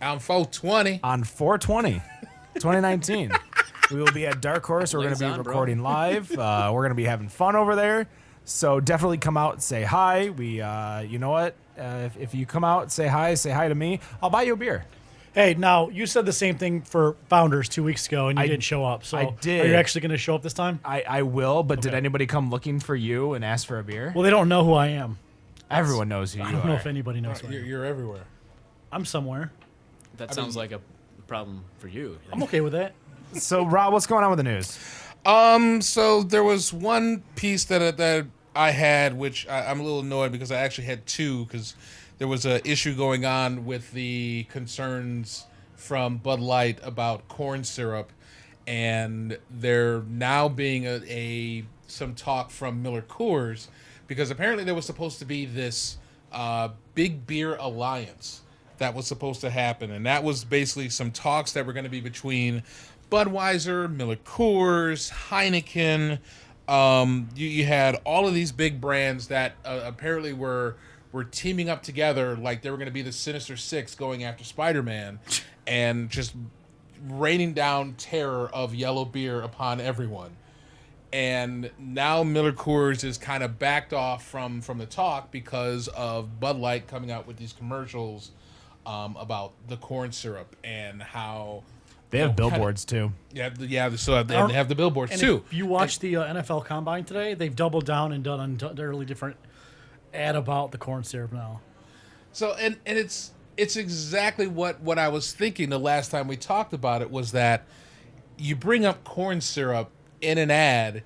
On 420. on 4/20, 2019. We will be at Dark Horse. We're gonna be Lights on, bro. recording live. We're gonna be having fun over there. So definitely come out, say hi. We, you know what? If you come out, say hi to me. I'll buy you a beer. Hey, now you said the same thing for Founders 2 weeks ago, and you I- didn't show up. So I did. Are you actually going to show up this time? I will, but did Okay. anybody come looking for you and ask for a beer? Well, they don't know who I am. Everyone knows who you I don't know are. if anybody knows who I am. You're everywhere. I'm somewhere. That sounds like a problem for you. I'm okay with that. So, Rob, what's going on with the news? So there was one piece that I had, which I'm a little annoyed because I actually had two, because there was a issue going on with the concerns from Bud Light about corn syrup, and there now being some talk from Miller Coors, because apparently there was supposed to be this big beer alliance that was supposed to happen, and that was basically some talks that were going to be between Budweiser, Miller Coors, Heineken. You had all of these big brands that apparently were teaming up together, like they were going to be the Sinister Six going after Spider-Man, and just raining down terror of yellow beer upon everyone. And now Miller Coors is kind of backed off from the talk because of Bud Light coming out with these commercials about the corn syrup and how They have billboards too. so they have the billboards And too. if you watch the NFL Combine today, they've doubled down and done an entirely different ad about the corn syrup now. So and it's exactly what I was thinking the last time we talked about it, was that you bring up corn syrup in an ad,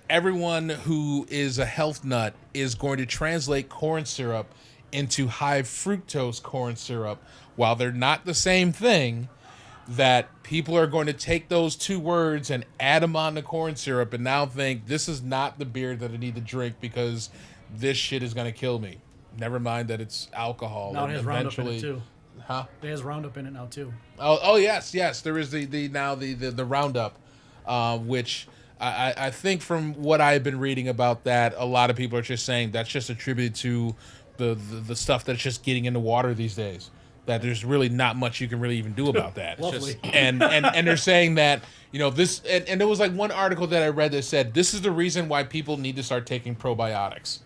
everyone who is a health nut is going to translate corn syrup into high fructose corn syrup, while they're not the same thing. That people are going to take those two words and add them on to corn syrup and now think this is not the beer that I need to drink because this shit is going to kill me. Never mind that it's alcohol. Now it and has Roundup in it eventually- too. Huh? It has Roundup in it now too. Oh yes. There is the Roundup, which I think from what I've been reading about that, a lot of people are just saying that's just attributed to the stuff that's just getting in the water these days. That there's really not much you can really even do about that. Lovely. And they're saying that this and there was like one article that I read that said this is the reason why people need to start taking probiotics,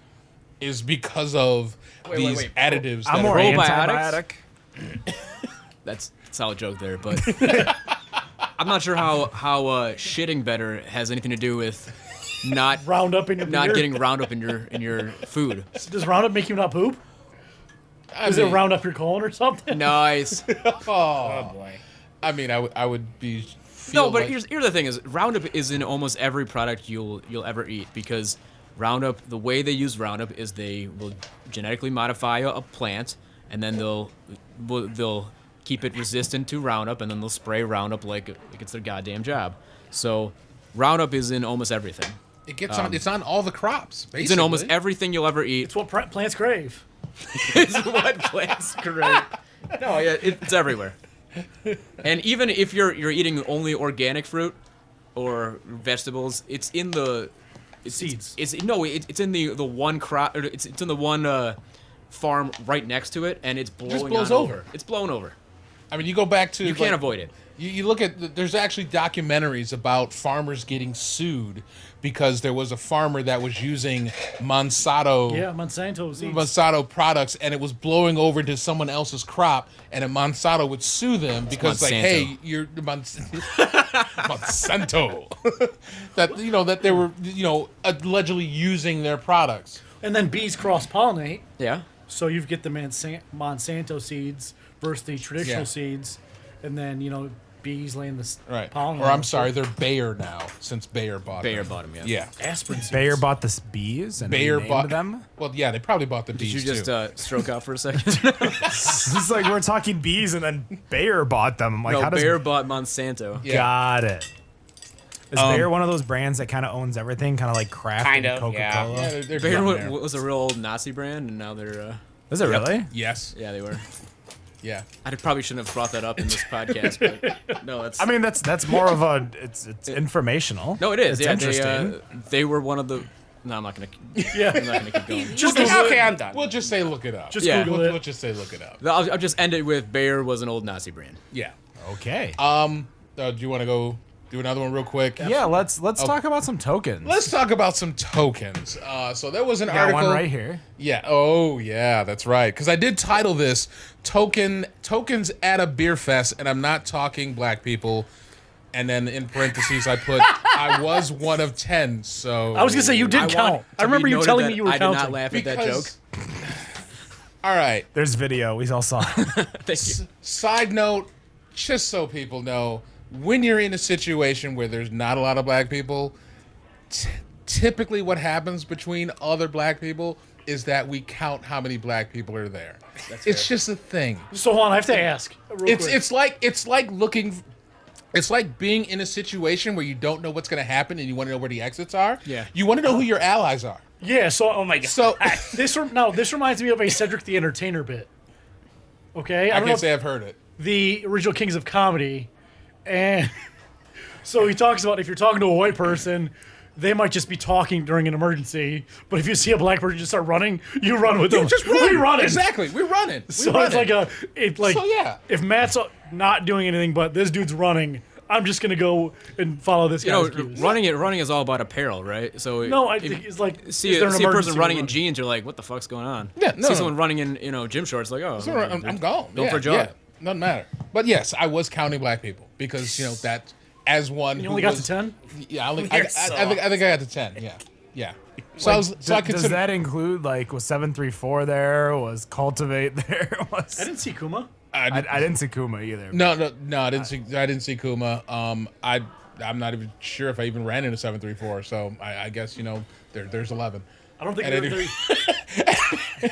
is because of these wait. additives. I'm that more are- Probiotics? antibiotic. That's a solid joke there, but I'm not sure how shitting better has anything to do with not Roundup in your not beer? getting Roundup in your food. Does Roundup make you not poop? I Does mean, it round up your colon or something? Nice. Oh boy. I mean, I would be. No, feel but like- here's the thing: is Roundup is in almost every product you'll ever eat, because Roundup, the way they use Roundup is they will genetically modify a plant, and then they'll keep it resistant to Roundup, and then they'll spray Roundup like it's their goddamn job. So Roundup is in almost everything. it gets on. It's on all the crops. Basically. It's in almost everything you'll ever eat. It's what plants crave. It's what plants crave. No, yeah, it's everywhere. And even if you're eating only organic fruit or vegetables, it's in the Seeds. It's in the one crop. It's in the one farm right next to it, and it's blowing blows on over. It's blown over. I mean, you go back to You can't avoid it. You look at there's actually documentaries about farmers getting sued because there was a farmer that was using Monsanto Monsanto products, and it was blowing over to someone else's crop, and then Monsanto would sue them because like, hey, you're Monsanto that they were allegedly using their products. And then bees cross-pollinate. Yeah. So you get the Monsanto seeds versus the traditional seeds, and then bees laying the pollen. Or I'm sorry, they're Bayer now since Bayer bought them. Bayer bought them, Yeah. Aspirin seeds. Bayer bought the bees and Bayer renamed bought them. Well, yeah, they probably bought the bees Did you just too. stroke out for a second? It's like we're talking bees and then Bayer bought them. I'm like, no, how does Bayer bought Monsanto. Yeah. Got it. Is Bayer one of those brands that kind of owns everything, kind of like Kraft Kind and of, Coca-Cola? Yeah, they're Bayer getting there. was a real old Nazi brand, and now they're. Is it really? Yes. Yeah, they were. Yeah. I probably shouldn't have brought that up in this podcast, but no, that's. I mean, that's more of a it's informational. No, it is. It's Yeah, interesting. they were one of the. No, I'm not gonna. Yeah. I'm not gonna keep going. Just Okay, I'm done. We'll just say look it up. Just Yeah. Google We'll it. just say look it up. I'll just end it with Bayer was an old Nazi brand. Yeah. Okay. Do you want to go do another one real quick? yeah, let's talk about some tokens. Let's talk about some tokens. So there was an got article one right here. Yeah. Oh, yeah. That's right. Because I did title this "Tokens at a Beer Fest," and I'm not talking black people. And then in parentheses, I put I was one of 10. So I was gonna say you did count. I remember you telling me you were I counting. did not laugh at that joke. All right. There's video. We all saw it. Thank you. Side note, just so people know, when you're in a situation where there's not a lot of black people, typically what happens between other black people is that we count how many black people are there. It's just a thing. So hold on, I have to ask. Real quick. It's like looking. It's like being in a situation where you don't know what's going to happen and you want to know where the exits are. Yeah. You want to know who your allies are. Yeah. So Oh my god. So this reminds me of a Cedric the Entertainer bit. Okay, I don't know can't if say I've heard it. the original Kings of Comedy, and so he talks about if you're talking to a white person, they might just be talking during an emergency, but if you see a black person just start running, you run with them. Just run. We running. Exactly. We're running. So it's like So, yeah. if Matt's not doing anything but this dude's running, I'm just gonna go and follow this guy's cues. running is all about apparel, right? So No, I think it's like see is there a an person emergency running in run? jeans, you're like, what the fuck's going on? Yeah, no. See someone running in gym shorts, like, oh, I'm gone. Go yeah, for a jog. Yeah. Doesn't matter. But yes, I was counting black people because that as one. You only got to 10? Yeah, I think You're I got to 10. Yeah, yeah. So I was. So I Does consider. that include was 734 there? Was Cultivate there? I didn't see Kuma. I didn't see Kuma either. No, I didn't see Kuma. I'm not even sure if I even ran into 734. So I guess there's 11. I don't think At there- any- there-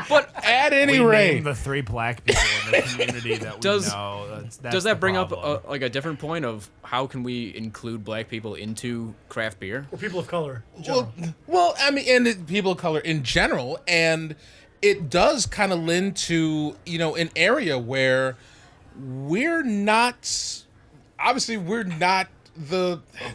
But at any We rate, named the 3 black people in the community that we Does- know. That's Does the that bring up problem. a different point of how can we include black people into craft beer? or people of color. In general. well, I mean, and people of color in general, and it does kind of lend to an area where we're not. Obviously, we're not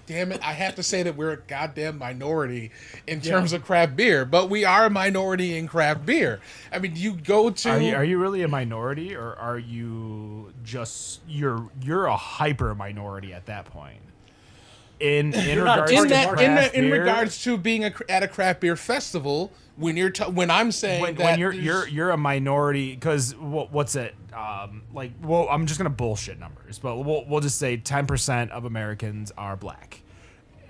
damn it, I have to say that we're a goddamn minority in terms of craft beer, but we are a minority in craft beer. I mean, you go to. Are you really a minority, or are you just you're a hyper minority at that point? In not regards to craft in beer? regards to being at a craft beer festival, when I'm saying that when you're a minority, because what's it well, I'm just gonna bullshit numbers, but we'll just say 10% of Americans are black,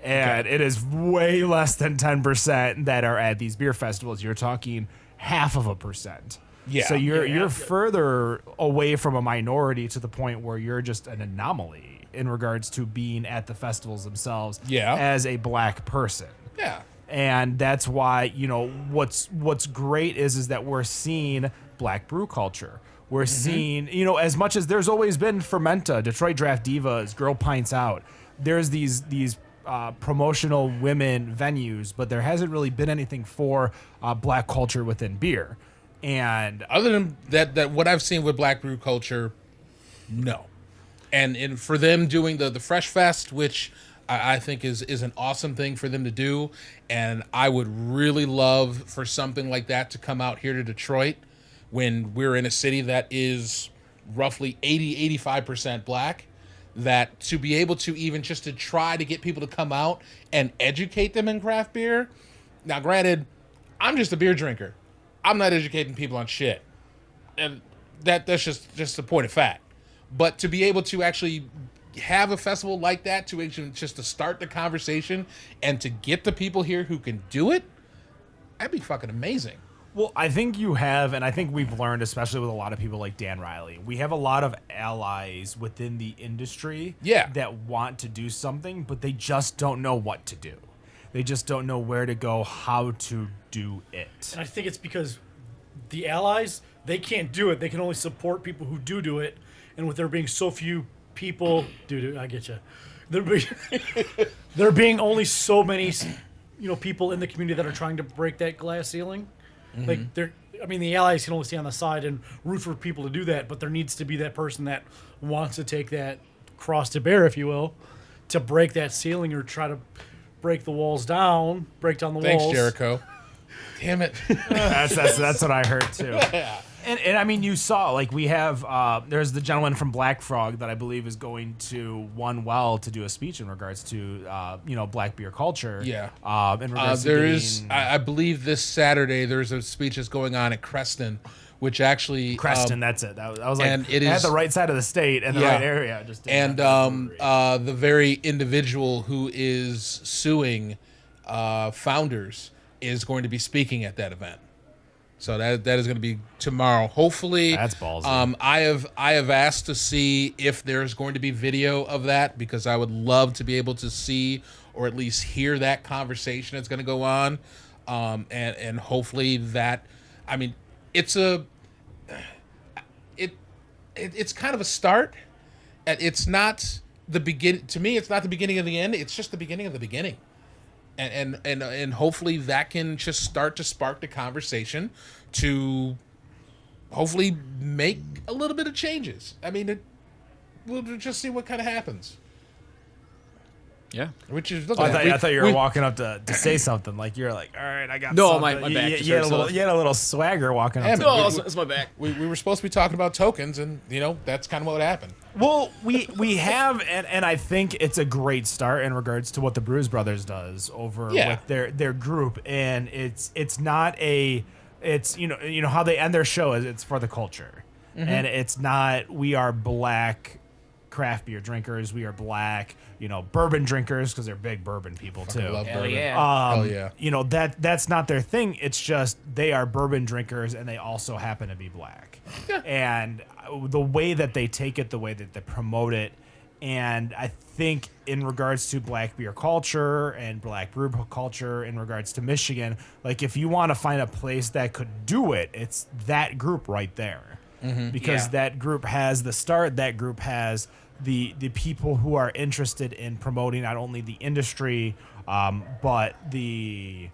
and it is way less than 10% that are at these beer festivals. You're talking 0.5%. Yeah. So you're further away from a minority to the point where you're just an anomaly in regards to being at the festivals themselves. Yeah. As a black person. yeah. And that's why, what's great is that we're seeing Black Brew Culture. We're seeing, as much as there's always been Fermenta, Detroit Draft Divas, Girl Pints Out, there's these promotional women venues, but there hasn't really been anything for black culture within beer. And Other than that what I've seen with Black Brew Culture, no. And for them doing the Fresh Fest, which I think is an awesome thing for them to do, and I would really love for something like that to come out here to Detroit when we're in a city that is roughly 85% black, that to be able to even just to try to get people to come out and educate them in craft beer. Now, granted, I'm just a beer drinker. I'm not educating people on shit. And that's just a point of fact. But to be able to actually have a festival like that, to actually just to start the conversation and to get the people here who can do it, that'd be fucking amazing. Well, I think you have, and I think we've learned, especially with a lot of people like Dan Riley, we have a lot of allies within the industry that want to do something, but they just don't know what to do. They just don't know where to go, how to do it. And I think it's because the allies, they can't do it. They can only support people who do it. And with there being so few people, dude, I get you. There being only so many, people in the community that are trying to break that glass ceiling. Mm-hmm. Like the allies can only stay on the side and root for people to do that, but there needs to be that person that wants to take that cross to bear, if you will, to break that ceiling or try to break the walls down, break down the walls. Thanks, Jericho. Damn it. That's what I heard too. Yeah. And I mean, you saw, like, we have, there's the gentleman from Black Frog that I believe is going to One Well to do a speech in regards to, black beer culture. Yeah. In regards there to is, I believe this Saturday, there's a speech that's going on at Creston, which actually. Creston, that's it. I was like, and it had is the right side of the state and the right area. I just didn't the very individual who is suing Founders is going to be speaking at that event. So that is going to be tomorrow. Hopefully, that's ballsy. I have asked to see if there's going to be video of that, because I would love to be able to see or at least hear that conversation that's going to go on, and hopefully that. I mean, it's kind of a start. It's not the begin. To me, it's not the beginning of the end. It's just the beginning of the beginning. And hopefully that can just start to spark the conversation to hopefully make a little bit of changes. I mean, we'll just see what kind of happens. Yeah. Which is. I thought you were walking up to say something. Like, you're like, all right, I got. No, something. my back. You had a little swagger walking up. Yeah, it's my back. We were supposed to be talking about tokens, and that's kind of what happened. Well, we have, and I think it's a great start in regards to what the Brews Brothers does over with their group, and it's not it's how they end their show is it's for the culture, and it's not we are black craft beer drinkers, we are black bourbon drinkers, because they're big bourbon people too. Love Hell bourbon. yeah. Hell yeah. That's not their thing. It's just they are bourbon drinkers and they also happen to be black. And the way that they take it, the way that they promote it, and I think in regards to black beer culture and black brew culture in regards to Michigan, like if you want to find a place that could do it, it's that group right there. Because that group has the start, that group has the people who are interested in promoting not only the industry, but the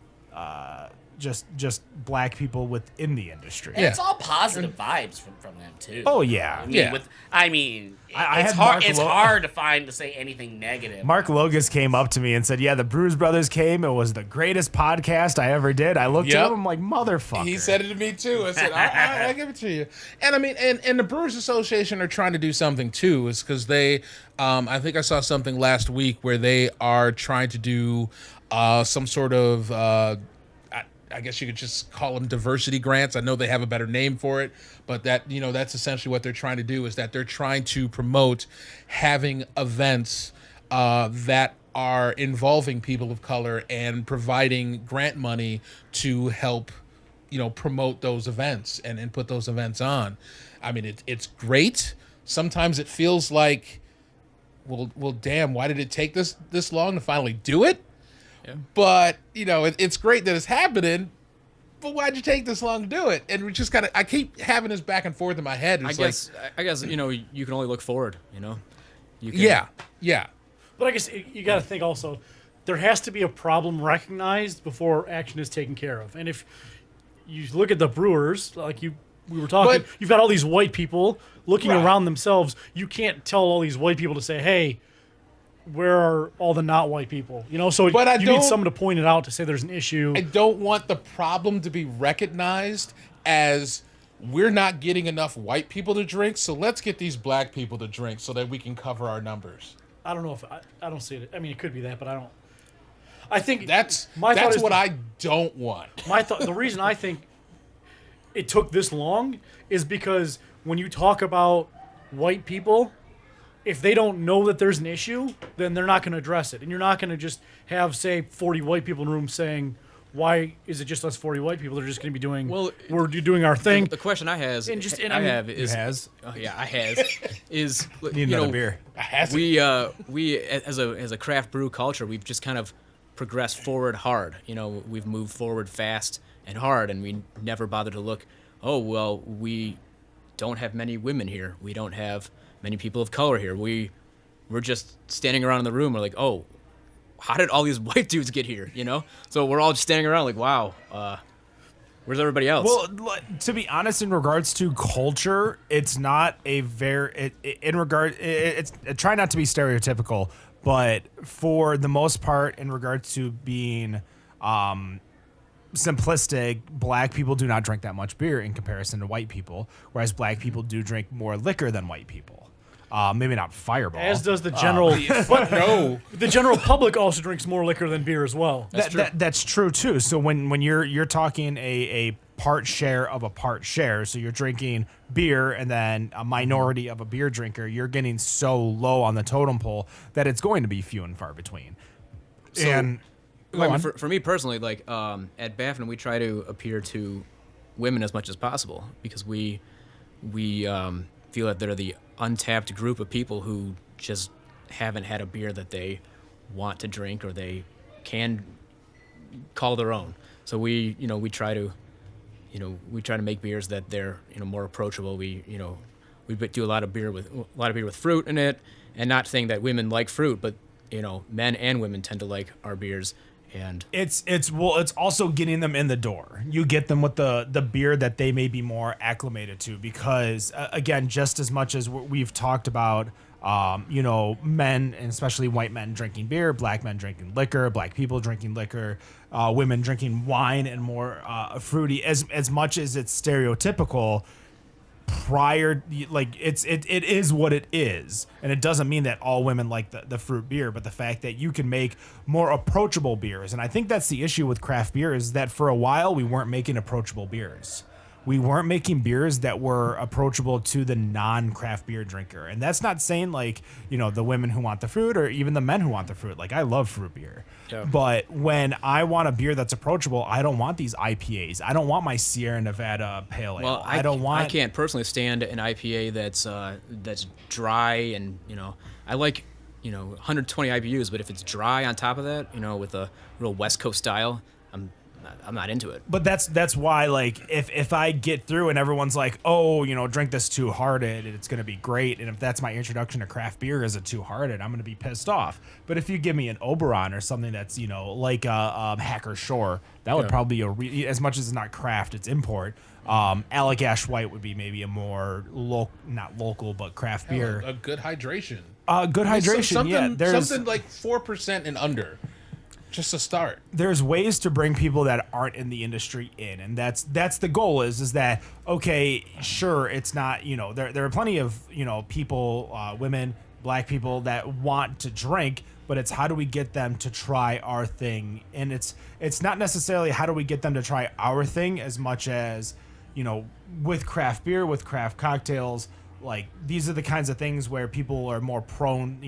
just black people within the industry. And it's all positive vibes from them too. Oh yeah, It's hard to say anything negative. Mark Logus came up to me and said, "Yeah, the Brews Brothers came. It was the greatest podcast I ever did." I looked at him, I'm like, "Motherfucker." He said it to me too. I said, "I'll give it to you." And I mean, and the Brewers Association are trying to do something too, is because they, I think I saw something last week where they are trying to do some sort of. I guess you could just call them diversity grants. I know they have a better name for it, but that's essentially what they're trying to do, is that they're trying to promote having events that are involving people of color and providing grant money to help, promote those events and put those events on. I mean, it's great. Sometimes it feels like, well, damn, why did it take this long to finally do it? Yeah. But, it's great that it's happening, but why'd you take this long to do it? And we just I keep having this back and forth in my head. I guess, you can only look forward, You can, Yeah. But I guess you got to think also, there has to be a problem recognized before action is taken care of. And if you look at the brewers, like we were talking, you've got all these white people looking around themselves. You can't tell all these white people to say, hey, where are all the not white people? You know, so But I you need don't- someone to point it out to say there's an issue. I don't want the problem to be recognized as we're not getting enough white people to drink, so let's get these black people to drink so that we can cover our numbers. I don't know if I don't see it. I mean, it could be that, but I don't. I think That's thought is what I don't want. my thought. The reason I think it took this long is because when you talk about white people, if they don't know that there's an issue, then they're not going to address it, and you're not going to just have, say, 40 white people in a room saying, "Why is it just us 40 white people?" They're just going to be doing. Well, we're doing our thing. The question I has, And just- and I I mean- have is, You oh yeah, I has, is Need another beer. we as a craft brew culture, we've just kind of progressed forward hard. You know, we've moved forward fast and hard, and we never bothered to look. Oh well, we don't have many women here. We don't have many people of color here. We're just standing around in the room. We're like, oh, how did all these white dudes get here? You know, so we're all just standing around like, wow, where's everybody else? Well, to be honest, in regards to culture, it's not a very it's try not to be stereotypical, but for the most part, in regards to being simplistic, black people do not drink that much beer in comparison to white people, whereas black people do drink more liquor than white people. Maybe not Fireball. As does the general. But No. the general public also drinks more liquor than beer as well. That's true too. So when you're talking a part share of a part share, so you're drinking beer and then a minority of a beer drinker, you're getting so low on the totem pole that it's going to be few and far between. And I mean, for me personally, like at Baffin, we try to appear to women as much as possible because we feel that they're the untapped group of people who just haven't had a beer that they want to drink or they can call their own. So we try to make beers that they're more approachable. We do a lot of beer with fruit in it, and not saying that women like fruit, but men and women tend to like our beers. And it's also getting them in the door. You get them with the beer that they may be more acclimated to, because again, just as much as we've talked about, men and especially white men drinking beer, black men drinking liquor, black people drinking liquor, women drinking wine and more fruity. As much as it's stereotypical, it is what it is, and it doesn't mean that all women like the fruit beer, but the fact that you can make more approachable beers. And I think that's the issue with craft beer, is that for a while we weren't making approachable beers. We weren't making beers that were approachable to the non-craft beer drinker. And that's not saying the women who want the fruit or even the men who want the fruit. Like, I love fruit beer. Yeah. But when I want a beer that's approachable, I don't want these IPAs. I don't want my Sierra Nevada Pale Ale. Well, I can't personally stand an IPA that's dry and, I like, 120 IBUs, but if it's dry on top of that, with a real West Coast style, I'm not into it. But that's why, if I get through and everyone's like, oh, drink this Two Hearted, it's going to be great, and if that's my introduction to craft beer as a Two Hearted, I'm going to be pissed off. But if you give me an Oberon or something that's, like a Hacker Shore, that would probably be as much as it's not craft, it's import. Alec Ash White would be maybe a more not local, but craft beer. A good hydration. Good hydration, There's something like 4% and under. Just a start. There's ways to bring people that aren't in the industry in, and that's the goal. Is that okay? Sure, it's not. There are plenty of people, women, black people that want to drink, but it's how do we get them to try our thing? And it's not necessarily how do we get them to try our thing as much as with craft beer, with craft cocktails. Like, these are the kinds of things where people are more prone,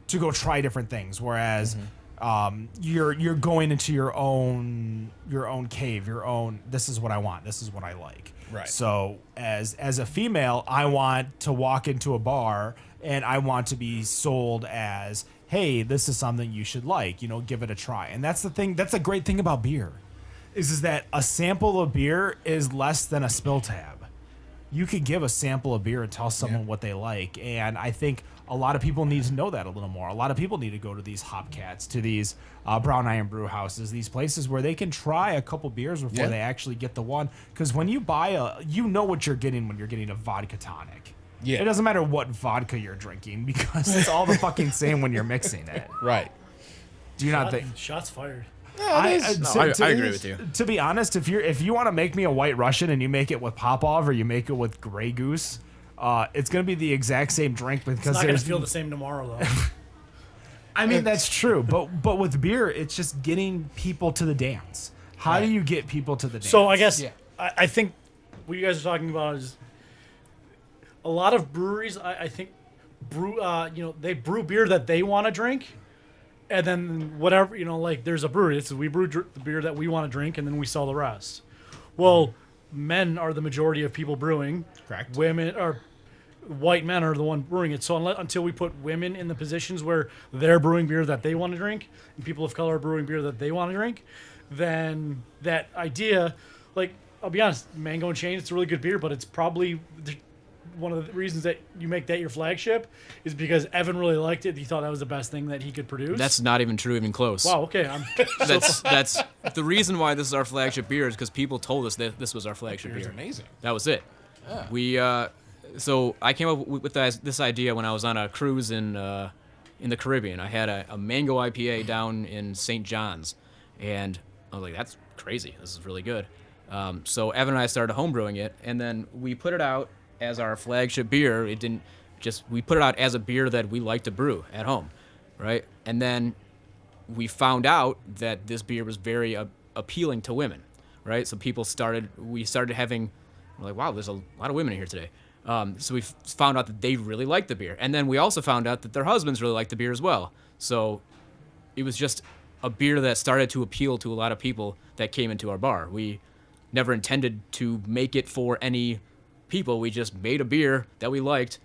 to go try different things, whereas. You're going into your own cave, this is what I want, this is what I like. Right. So as a female, I want to walk into a bar and I want to be sold as, hey, this is something you should like, give it a try. And that's the thing, that's a great thing about beer, is that a sample of beer is less than a spill tab. You could give a sample of beer and tell someone what they like. And I think a lot of people need to know that a little more. A lot of people need to go to these Hopcats, to these Brown Iron Brew Houses, these places where they can try a couple beers before they actually get the one. Because when you buy you know what you're getting when you're getting a vodka tonic. Yeah. It doesn't matter what vodka you're drinking because it's all the fucking same when you're mixing it. Right. Do you not think? Shots fired. I agree with you. To be honest, if you want to make me a White Russian and you make it with Popov or you make it with Grey Goose, it's gonna be the exact same drink because It's not gonna there's feel the same tomorrow though. I mean, that's true, but with beer, it's just getting people to the dance. How do you get people to the dance? So I guess I think what you guys are talking about is a lot of breweries. I think brew. They brew beer that they want to drink, and then whatever like there's a brewery. It's we brew the beer that we want to drink, and then we sell the rest. Well, men are the majority of people brewing. Correct. Women or white men are the one brewing it. So until we put women in the positions where they're brewing beer that they want to drink, and people of color are brewing beer that they want to drink, then that idea, like I'll be honest, Mango and Chain, it's a really good beer, but it's probably one of the reasons that you make that your flagship is because Evan really liked it. He thought that was the best thing that he could produce. That's not even true, even close. Wow. Okay. That's the reason why this is our flagship beer is because people told us that this was our flagship beer. Amazing. That was it. Yeah. We so I came up with this idea when I was on a cruise in the Caribbean. I had a mango IPA down in St. John's, and I was like, that's crazy. This is really good. So Evan and I started homebrewing it, and then we put it out as our flagship beer. We put it out as a beer that we like to brew at home, right? And then we found out that this beer was very appealing to women, right? So we started having, we're like, wow, there's a lot of women in here today. So we found out that they really liked the beer. And then we also found out that their husbands really liked the beer as well. So it was just a beer that started to appeal to a lot of people that came into our bar. We never intended to make it for any people. We just made a beer that we liked,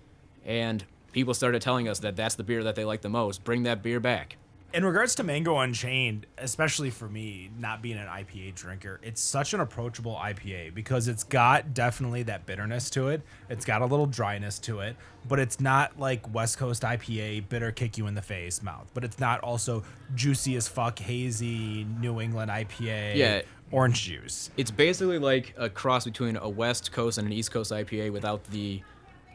and people started telling us that that's the beer that they like the most. Bring that beer back. In regards to Mango Unchained, especially for me, not being an IPA drinker, it's such an approachable IPA because it's got definitely that bitterness to it. It's got a little dryness to it, but it's not like West Coast IPA, bitter, kick you in the face mouth. But it's not also juicy as fuck, hazy New England IPA, orange juice. It's basically like a cross between a West Coast and an East Coast IPA without the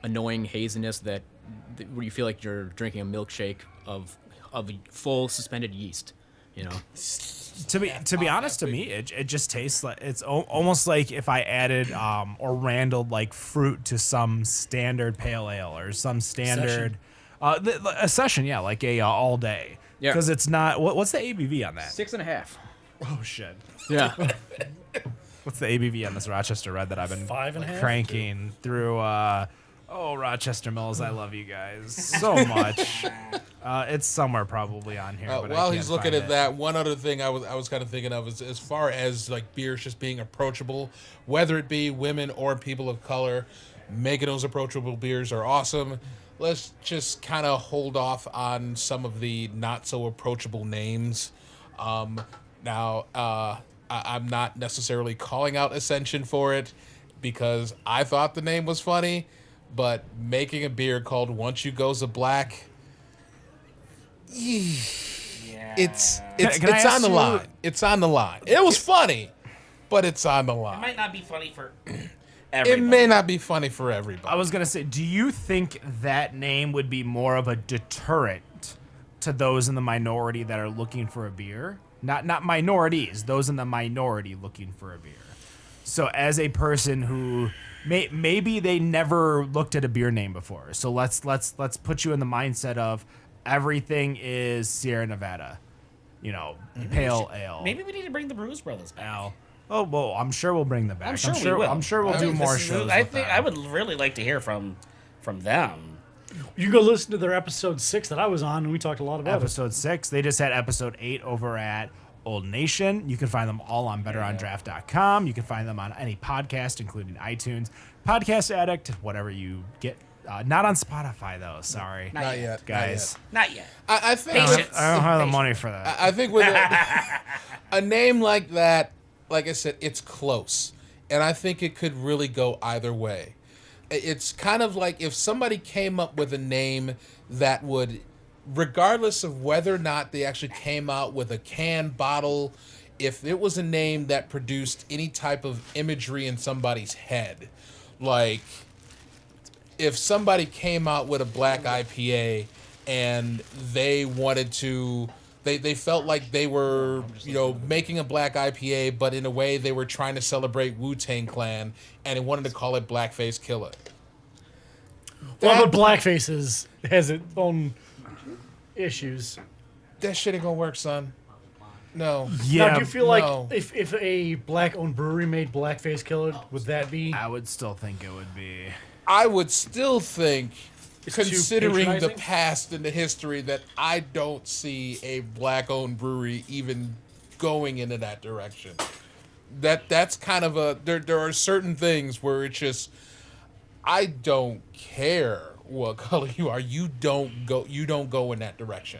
annoying haziness where you feel like you're drinking a milkshake of full suspended yeast, To be honest, to me, it just tastes like it's almost like if I added or randled like fruit to some standard pale ale or some standard a session, like a all day. Yeah, because it's not. What's the ABV on that? 6.5. Oh shit. Yeah. What's the ABV on this Rochester Red that I've been 5.5? cranking through? Rochester Mills, I love you guys so much. It's somewhere probably on here. But while I he's can't looking find at it. that, one other thing I was kind of thinking of is as far as like beers just being approachable, whether it be women or people of color, making those approachable beers are awesome. Let's just kind of hold off on some of the not so approachable names. Now, I'm not necessarily calling out Ascension for it because I thought the name was funny. But making a beer called Once You Goes a Black, it's on the line. It's on the line. It was funny, but it's on the line. It might not be funny for It everybody. may not be funny for everybody. I was gonna say, do you think that name would be more of a deterrent to those in the minority that are looking for a beer? Not minorities, those in the minority looking for a beer. So as a person who maybe they never looked at a beer name before, so let's put you in the mindset of everything is Sierra Nevada, pale ale. Maybe we need to bring the Brews Brothers back. Ale. Oh well, I'm sure we'll bring them back. I'm sure we will. I'm sure we'll do more shows. I with think them. I would really like to hear from them. You can go listen to their episode 6 that I was on, and we talked a lot about Episode 6. They just had episode 8 over at Old Nation. You can find them all on betterondraft.com. You can find them on any podcast, including iTunes, Podcast Addict, whatever you get. Not on Spotify, though. Sorry. Not yet, guys. Not yet. I think Patience. I don't have the money for that. I think with a name like that, like I said, it's close, and I think it could really go either way. It's kind of like if somebody came up with a name that would, regardless of whether or not they actually came out with a can, bottle, if it was a name that produced any type of imagery in somebody's head, like if somebody came out with a black IPA and they wanted to, they felt like they were, making a black IPA, but in a way they were trying to celebrate Wu-Tang Clan, and they wanted to call it Blackface Killer. Well, but blackface has its own issues. That shit ain't gonna work, son. No. Now, do you feel like if a black-owned brewery made Blackface Killer, would that be? I would still think it would be. I would still think, It's considering too the patronizing? past and the history, that I don't see a black-owned brewery even going into that direction. That's kind of a there are certain things where it's just, I don't care what color you are, you don't go in that direction.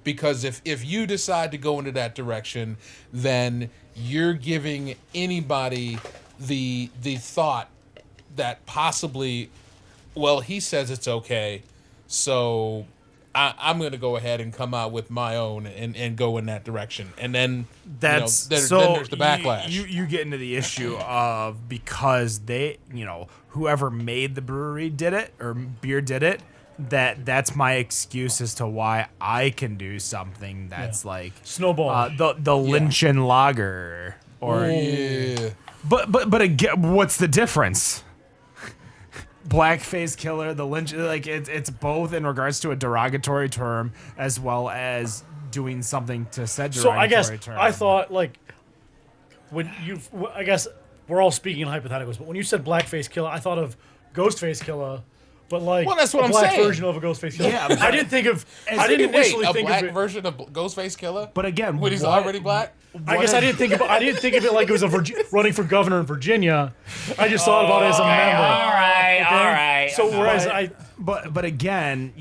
Because if you decide to go into that direction, then you're giving anybody the thought that possibly, well, he says it's okay, so I'm going to go ahead and come out with my own and go in that direction. And then then there's the backlash. You get into the issue of, because they, whoever made the brewery did it, or beer did it, that's my excuse as to why I can do something that's like Snowball. the Lynchen Lager, or Yeah. but again, what's the difference? Blackface Killer, the Lynch, like it's both in regards to a derogatory term as well as doing something to said So derogatory I guess term. I thought, like, I guess we're all speaking in hypotheticals, but when you said Blackface Killer, I thought of Ghostface Killer. But like, Well, that's what a I'm black saying. version of a Ghostface Killer. Yeah, I didn't think of. I didn't initially a think black of it. version of Ghostface Killer? But again, when he's what- already black? I guess I didn't think of it like it was running for governor in Virginia. I just thought about it as a member. All right. So whereas But again,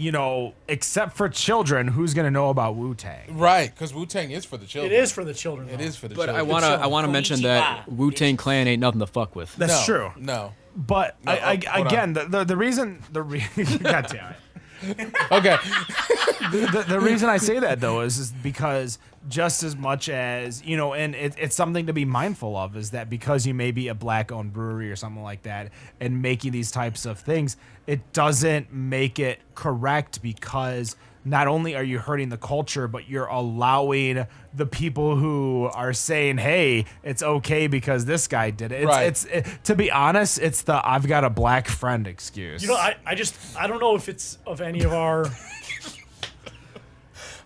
except for children, who's gonna know about Wu-Tang? Right, because Wu-Tang is for the it children. is for the children. It though. is for the But children. I wanna mention that Wu-Tang Clan ain't nothing to fuck with. That's true. No. But hold on. again, the reason God damn it. Okay. The reason I say that though is because just as much as and it's something to be mindful of, is that because you may be a black-owned brewery or something like that and making these types of things, it doesn't make it correct, because not only are you hurting the culture, but you're allowing the people who are saying, "Hey, it's okay because this guy did it." It's to be honest, it's the "I've got a black friend" excuse. I don't know if it's of any of our.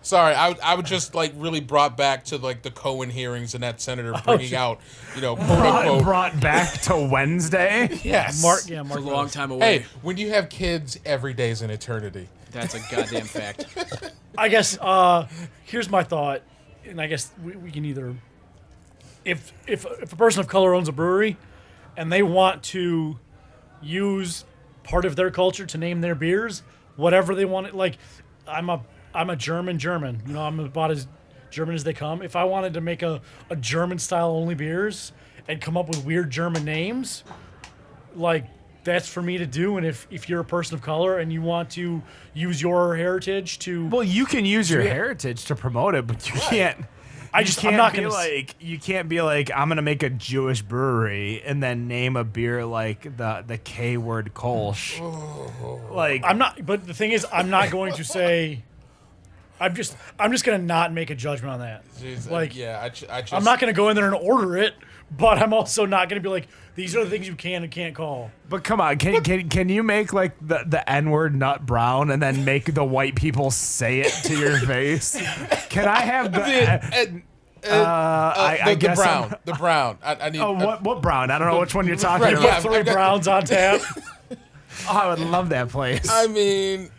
Sorry, I would just like really brought back to like the Cohen hearings and that senator bringing out, quote unquote. brought back to Wednesday. Yes. Mark It's a long time away. Hey, when you have kids, every day's an eternity. That's a goddamn fact. I guess here's my thought, and I guess we can either, if a person of color owns a brewery, and they want to use part of their culture to name their beers, whatever they want. Like, I'm a German. I'm about as German as they come. If I wanted to make a German style only beers and come up with weird German names, like, that's for me to do. And if you're a person of color and you want to use your heritage to, Well, you can use your heritage to promote it, but you can't. I'm not be gonna like, you can't be like, I'm gonna make a Jewish brewery and then name a beer like the K word Kolsch. Like, I'm not. But the thing is, I'm not going to say. I'm just gonna not make a judgment on that. Jeez, Like, yeah, I just, I'm not gonna go in there and order it, but I'm also not gonna be like, these are the things you can and can't call. but come on, can you make like the N word Nut Brown and then make the white people say it to your face? Can I have the? I guess brown. The brown. I need. Oh, what Brown? I don't know which one you're talking Right, about. yeah. Put 3 Browns on tap. Oh, I would love that place. I mean,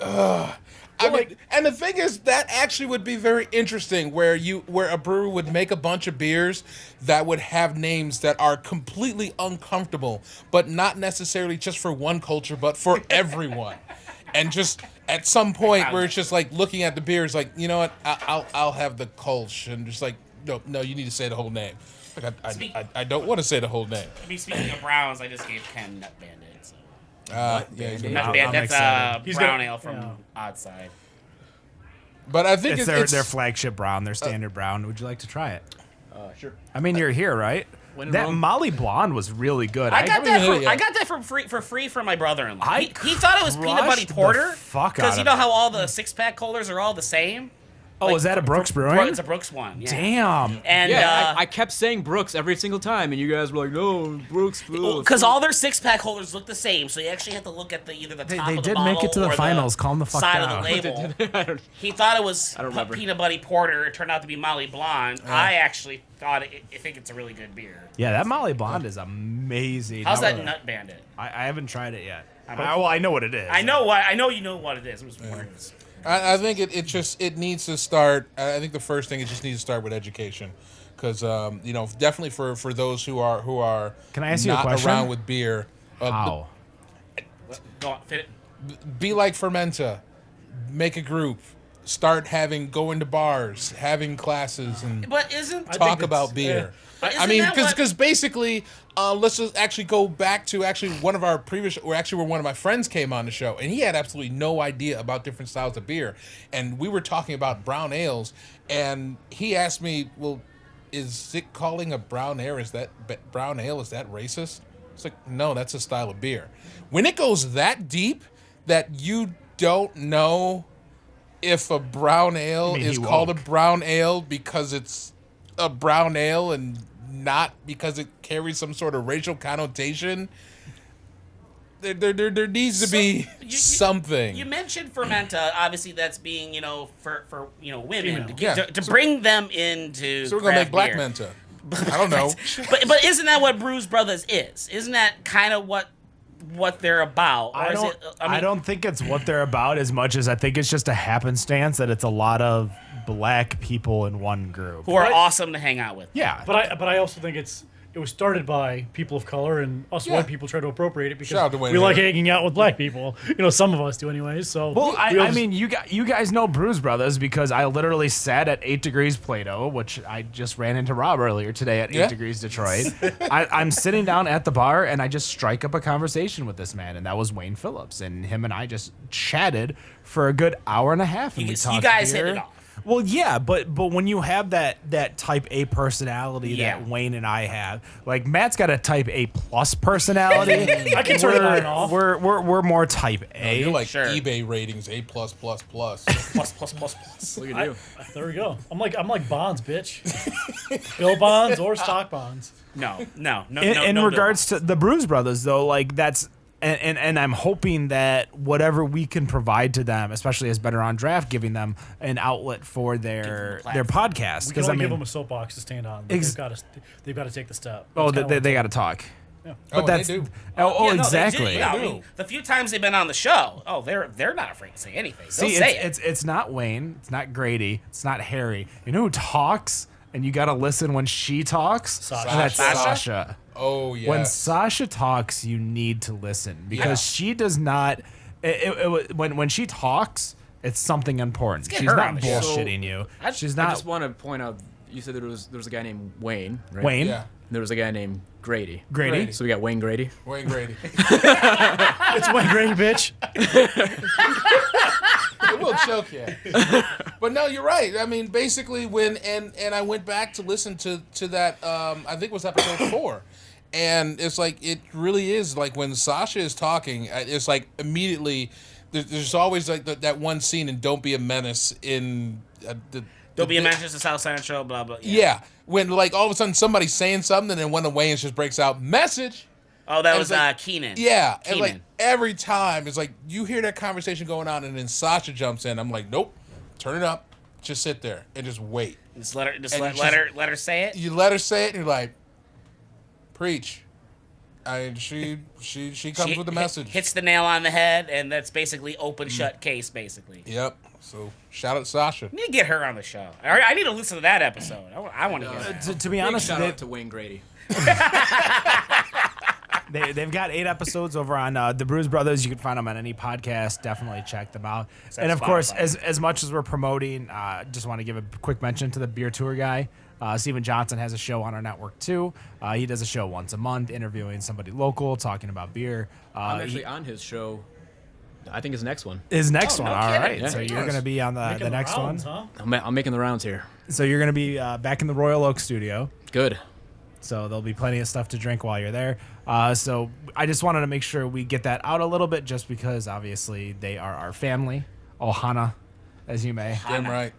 and the thing is, that actually would be very interesting, where a brewer would make a bunch of beers that would have names that are completely uncomfortable, but not necessarily just for one culture, but for everyone. And just at some point where it's just like looking at the beers, like, you know what, I'll have the Kolsch, and just like, no, you need to say the whole name. Like, I don't want to say the whole name. I mean, speaking of Browns, I just gave Ken Nut Bandit. So. Yeah, he's Nut gonna- Bandit, that's excited. brown ale from Oddside. But I think It's their flagship brown, their standard brown. Would you like to try it? Sure. I mean, you're here, right? When in That Rome. Molly Blonde was really good. I got haven't that. heard it For, yet. I got that for free from my brother-in-law. I He thought it was peanut butter crushed the porter fuck because out you of know it. how all the 6-pack holders are all the same. Oh, is that a Brooks Brewing? It's a Brooks one. Yeah. Damn. And Yeah, I kept saying Brooks every single time, and you guys were like, "No, Brooks." because all their 6-pack holders look the same, so you actually have to look at either the top They of the did bottle make it to the or finals. Calm the fuck side down. of the label. I don't- He thought it was I don't remember. peanut butter porter. It turned out to be Molly Blonde. I actually thought I think it's a really good beer. Yeah, that Molly Blonde is amazing. How's Now, that Nut Bandit? I haven't tried it yet. Well, I know what it is. I know you know what it is. I was wondering. I think it needs to start. I think the first thing it just needs to start with education, because definitely for those who are Can I ask you a not question? around with beer. How? Go on, fit it. Be like Fermenta, make a group, start going to bars, having classes, and But isn't talk about beer. But I mean, isn't that what- because basically, let's just actually go back to one of our previous, or actually where one of my friends came on the show, and he had absolutely no idea about different styles of beer, and we were talking about brown ales, and he asked me, "Well, is it calling a brown ale? Is that racist?" It's like, no, that's a style of beer. When it goes that deep that you don't know if a brown ale mean, is he called a woke. brown ale because it's a brown ale and not because it carries some sort of racial connotation, there needs to be something. You mentioned Fermenta. Obviously, that's being for women Female. Yeah. to bring them into. So we're gonna make craft Black beer. Menta. I don't know. But isn't that what Brews Brothers is? Isn't that kind of what they're about? Or I is don't. it, I don't think it's what they're about as much as I think it's just a happenstance that it's a lot of black people in one group. who are Right. awesome to hang out with. Yeah, But I also think it was started by people of color, and us Yeah. white people try to appropriate it Shout out to because Wayne we like Hager. hanging out with black people. Some of us do anyways. So Well, we I all just- mean, you guys know Brews Brothers because I literally sat at 8 Degrees Plato, which I just ran into Rob earlier today at 8 Yeah. Degrees Detroit. I'm sitting down at the bar and I just strike up a conversation with this man, and that was Wayne Phillips, and him and I just chatted for a good hour and a half, and we You talked guys beer. hit it off. Well, yeah, but when you have that type A personality Yeah. that Wayne and I have, like Matt's got a type A plus personality. I can turn it on and off. We're more type A. You're like Sure. eBay ratings A+++. Plus. Look at you. there we go. I'm like bonds, bitch. Bill bonds or stock bonds. No. In regards to the Brews Brothers, though, like that's and I'm hoping that whatever we can provide to them, especially as Better on Draft, giving them an outlet for their podcast, We can because only I give mean, them a soapbox to stand on. But they've got to take the step. oh, That's kinda they what- got to talk. Yeah. But Oh, that's they do. exactly. Yeah, I mean, the few times they've been on the show, they're not afraid to say anything. They'll See, say it. it's not Wayne, it's not Grady, it's not Harry. You know who talks, and you got to listen when she talks. Sasha. And that's Sasha? Sasha. Oh yeah. When Sasha talks, you need to listen because she does not. When she talks, it's something important. get She's her not on the show. bullshitting you. She's I not. just want to point out. You said there was a guy named Wayne. Right? Wayne, Yeah. There was a guy named Grady. Grady. Grady. So we got Wayne Grady. Wayne Grady. It's Wayne Grady, bitch. It will choke you. But no, you're right. I mean, basically, when I went back to listen to that, I think it was episode 4, and it's like it really is like when Sasha is talking, it's like immediately there's always like that one scene in Don't Be a Menace in the. There'll be a Manchester South Central, blah blah. Yeah, when like all of a sudden somebody's saying something, and one of Wayans just breaks out message. Oh, that And was it's like- Keenan. Yeah, and Keenan. like every time it's like you hear that conversation going on, and then Sasha jumps in. I'm like, nope, turn it up, just sit there and just wait. Just let her. Just And let, you let just- her. Let her say it. You let her say it, and you're like, preach. She comes with the message. Hits the nail on the head, and that's basically open shut case, basically. Yep. So shout out Sasha. We need to get her on the show. I need to listen to that episode. I want to hear that. to be Big honest, shout out to Wayne Grady. they've got 8 episodes over on the Brews Brothers. You can find them on any podcast. Definitely check them out. And of course, Spotify. as much as we're promoting, just want to give a quick mention to the beer tour guy. Steven Johnson has a show on our network too. He does a show once a month, interviewing somebody local, talking about beer. I'm actually on his show. I think his next one. His next Oh, one, no all kidding. right. Yeah. So you're going to be on the Making next rounds, one. huh? I'm making the rounds here. So you're going to be back in the Royal Oak studio. Good. So there'll be plenty of stuff to drink while you're there. So I just wanted to make sure we get that out a little bit, just because obviously they are our family, Ohana, as you may. Damn right.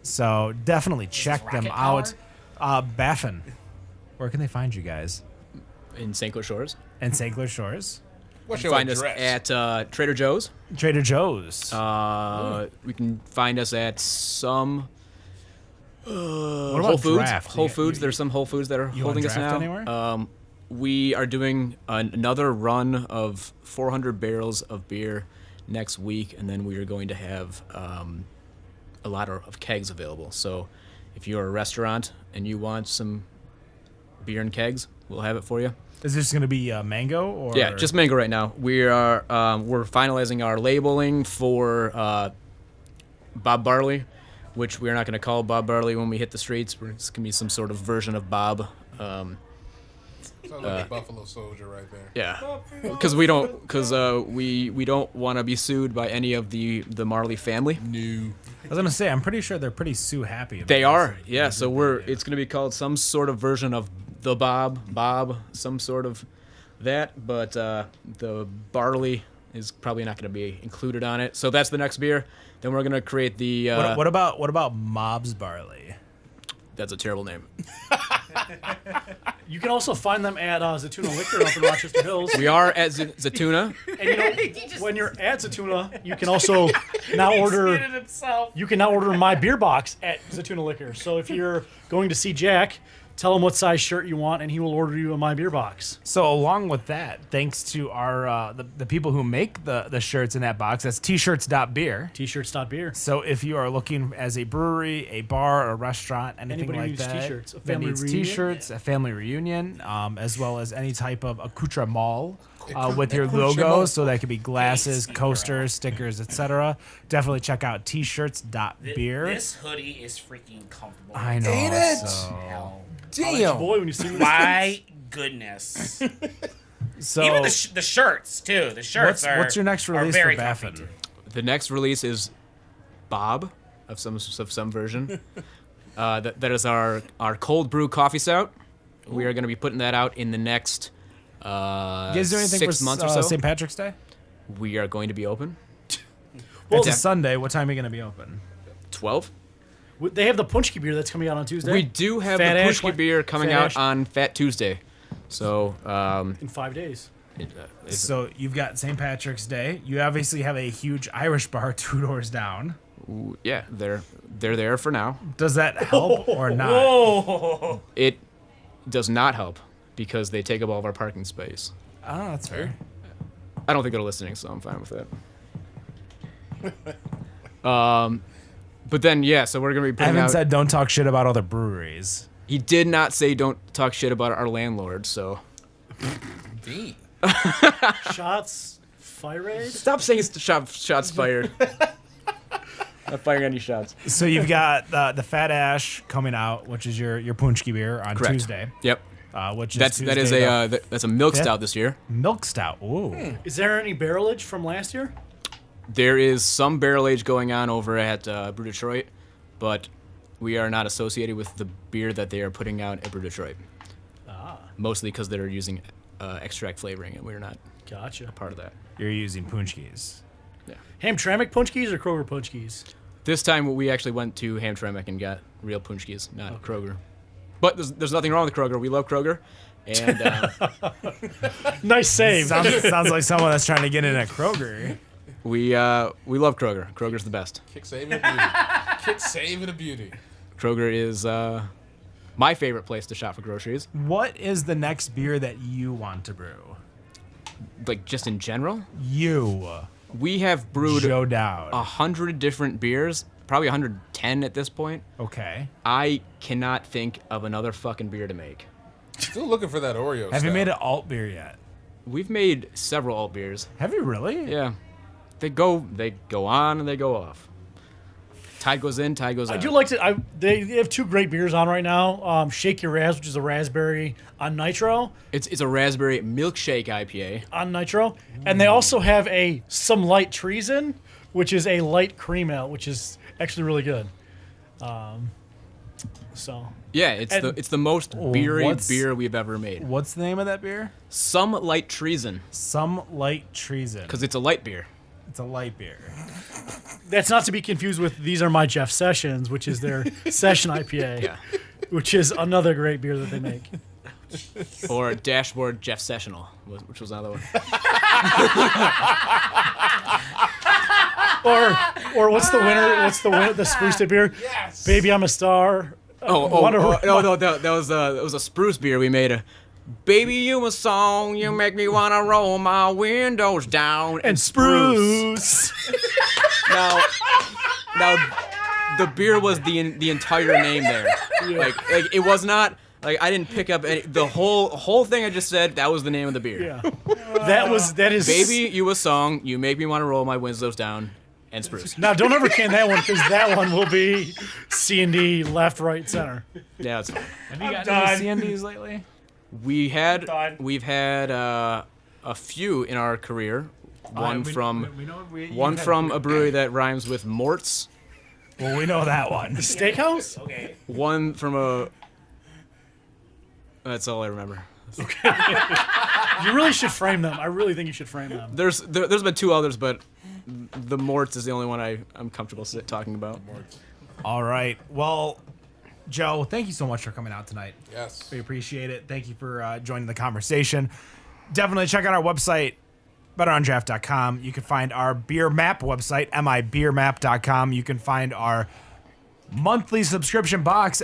So definitely check them rocket out. Baffin, where can they find you guys? In St. Clair Shores. In St. Clair Shores. What's your Find us address? at Trader Joe's. Trader Joe's. We can find us at some what Whole about Foods. draft? Whole Foods. There's some Whole Foods that are You on holding us draft now. anywhere? We are doing another run of 400 barrels of beer next week, and then we are going to have a lot of kegs available. So if you're a restaurant and you want some beer and kegs, we'll have it for you. Is this going to be mango or? Yeah, just mango right now. We're finalizing our labeling for Bob Barley, which we're not going to call Bob Barley when we hit the streets. It's going to be some sort of version of Bob. Sounds like a Buffalo Soldier right there. Yeah, because we don't want to be sued by any of the Marley family. New. I was going to say, I'm pretty sure they're pretty Sue happy. About They this. are, yeah. So it's going to be called some sort of version of the Bob, some sort of that. But the barley is probably not going to be included on it. So that's the next beer. Then we're going to create the. What about Mob's Barley? That's a terrible name. You can also find them at Zatuna Liquor up in Rochester Hills. We are at Zatuna. And when you're at Zatuna, you can also now order. Exceeded himself. You can now order my beer box at Zatuna Liquor. So if you're going to see Jack, tell him what size shirt you want, and he will order you a my beer box. So along with that, thanks to our the people who make the shirts in that box, that's t-shirts.beer. T-shirts.beer. So if you are looking as a brewery, a bar, a restaurant, anything Anybody like needs that, t-shirts, a that family needs reunion. t-shirts, a family reunion, as well as any type of accoutrement with your logo. So that could be glasses, coasters, stickers, etc. Definitely check out t-shirts.beer. This hoodie is freaking comfortable. I know. Ain't it? So, Hell. Damn. Boy, when you see me. My goodness. so Even the shirts too. The shirts what's your next are release very for comfy, Baffin? too. The next release is Bob of some version. That is our cold brew coffee stout. We are going to be putting that out in the next You guys do anything 6 for months or so. St. Patrick's Day? We are going to be open. It's a Sunday. What time are you going to be open? 12. They have the Punchki beer that's coming out on Tuesday. We do have Fat the Ash Pushki went- beer coming Fat out Ash- on Fat Tuesday. So, in 5 days. So you've got St. Patrick's Day. You obviously have a huge Irish bar 2 doors down. yeah, they're there for now. Does that help or not? Oh, It does not help because they take up all of our parking space. Oh, that's fair. I don't think they're listening, so I'm fine with that. But then, yeah, so we're going to be putting Evan out... said don't talk shit about other breweries. He did not say don't talk shit about our landlord, so... Indeed. Shots fired. Stop saying it's shots fired. Not firing any shots. So you've got the Fat Ash coming out, which is your Punchki beer on Correct. Tuesday. Yep. Which is That is Tuesday that's a milk Yeah. stout this year. milk stout. Ooh. Is there any barrelage from last year? There is some barrel age going on over at Brew Detroit, but we are not associated with the beer that they are putting out at Brew Detroit. Mostly because they're using extract flavoring, and we're not Gotcha. part of that. You're using Punchkis. Hamtramck Punchkis or Kroger Punchkis? This time we actually went to Hamtramck and got real Punchkis, not Kroger. But there's nothing wrong with Kroger. We love Kroger, and Nice save. Sounds like someone that's trying to get in at Kroger. we love Kroger. Kroger's the best. Kick saving a beauty. Kick saving a beauty. Kroger is my favorite place to shop for groceries. What is the next beer that you want to brew? Like just in general, You, we have brewed Joe Dowd. 100 different beers, probably 110 at this point. Okay. I cannot think of another fucking beer to make. Still looking for that Oreo Have you stout. made an alt beer yet? We've made several alt beers. Have you really? Yeah, they go on and they go off. Tide goes in, tide goes out. I do like to. They have 2 great beers on right now. Shake Your Raz, which is a raspberry on nitro, It's a raspberry milkshake IPA. and they also have a Some Light Treason, which is a light cream ale, which is actually really good. So Yeah, it's the most beery What's- beer we've ever made. What's the name of that beer? Some light treason, Some Light Treason. because it's a light beer. It's a light beer. that's not to be confused with These Are My Jeff Sessions, which is their session IPA, Yeah. which is another great beer that they make. Or Dashboard Jeff Sessional, which was another one. Or what's the winner? What's the winner? The spruce tip beer? Yes. Baby, I'm a star. No, that was a spruce beer we made. Baby, you a song, you make me wanna roll my windows down And spruce. Now, the beer was the entire name there. Like it was not like I didn't pick up the whole thing I just said. That was the name of the beer. Yeah. That is. Baby, you a song, you make me wanna roll my windows down and spruce. Now don't ever can that one because that one will be C&D left, right, center. Yeah, that's fine. Have you gotten any CNDs lately? We've had a few in our career. One from a brewery that rhymes with Morts. Well, we know that one. Steakhouse? Okay. One from a. That's all I remember. You really should frame them. I really think you should frame them. There's been two others, but the Morts is the only one I'm comfortable talking about. All right. Well, Joe, thank you so much for coming out tonight. Yes. We appreciate it. Thank you for joining the conversation. Definitely check out our website, betterondraft.com. You can find our beer map website, mibeermap.com. You can find our monthly subscription box,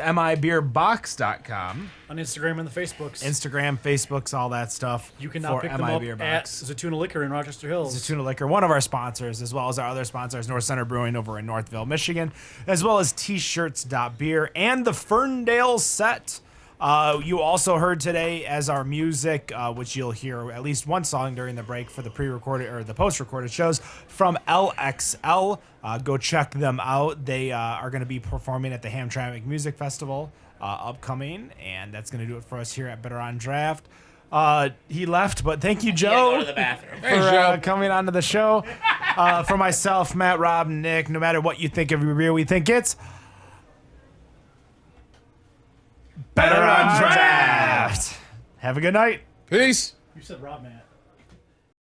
mibeerbox.com. On Instagram and the Facebooks. Instagram, Facebooks, all that stuff. You can now pick them up at Zatuna Liquor in Rochester Hills. Zatuna Liquor, one of our sponsors, as well as our other sponsors, North Center Brewing over in Northville, Michigan, as well as t-shirts.beer and the Ferndale set. You also heard today as our music, which you'll hear at least one song during the break for the pre-recorded or the post-recorded shows from LXL. Go check them out. They are going to be performing at the Hamtramck Music Festival upcoming, and that's going to do it for us here at Better on Draft. He left, but thank you, Joe, Go to the bathroom. for coming onto the show. For myself, Matt, Rob, Nick, no matter what you think of your beer, we think it's Better on Draft. Have a good night. Peace. You said Rob, Matt.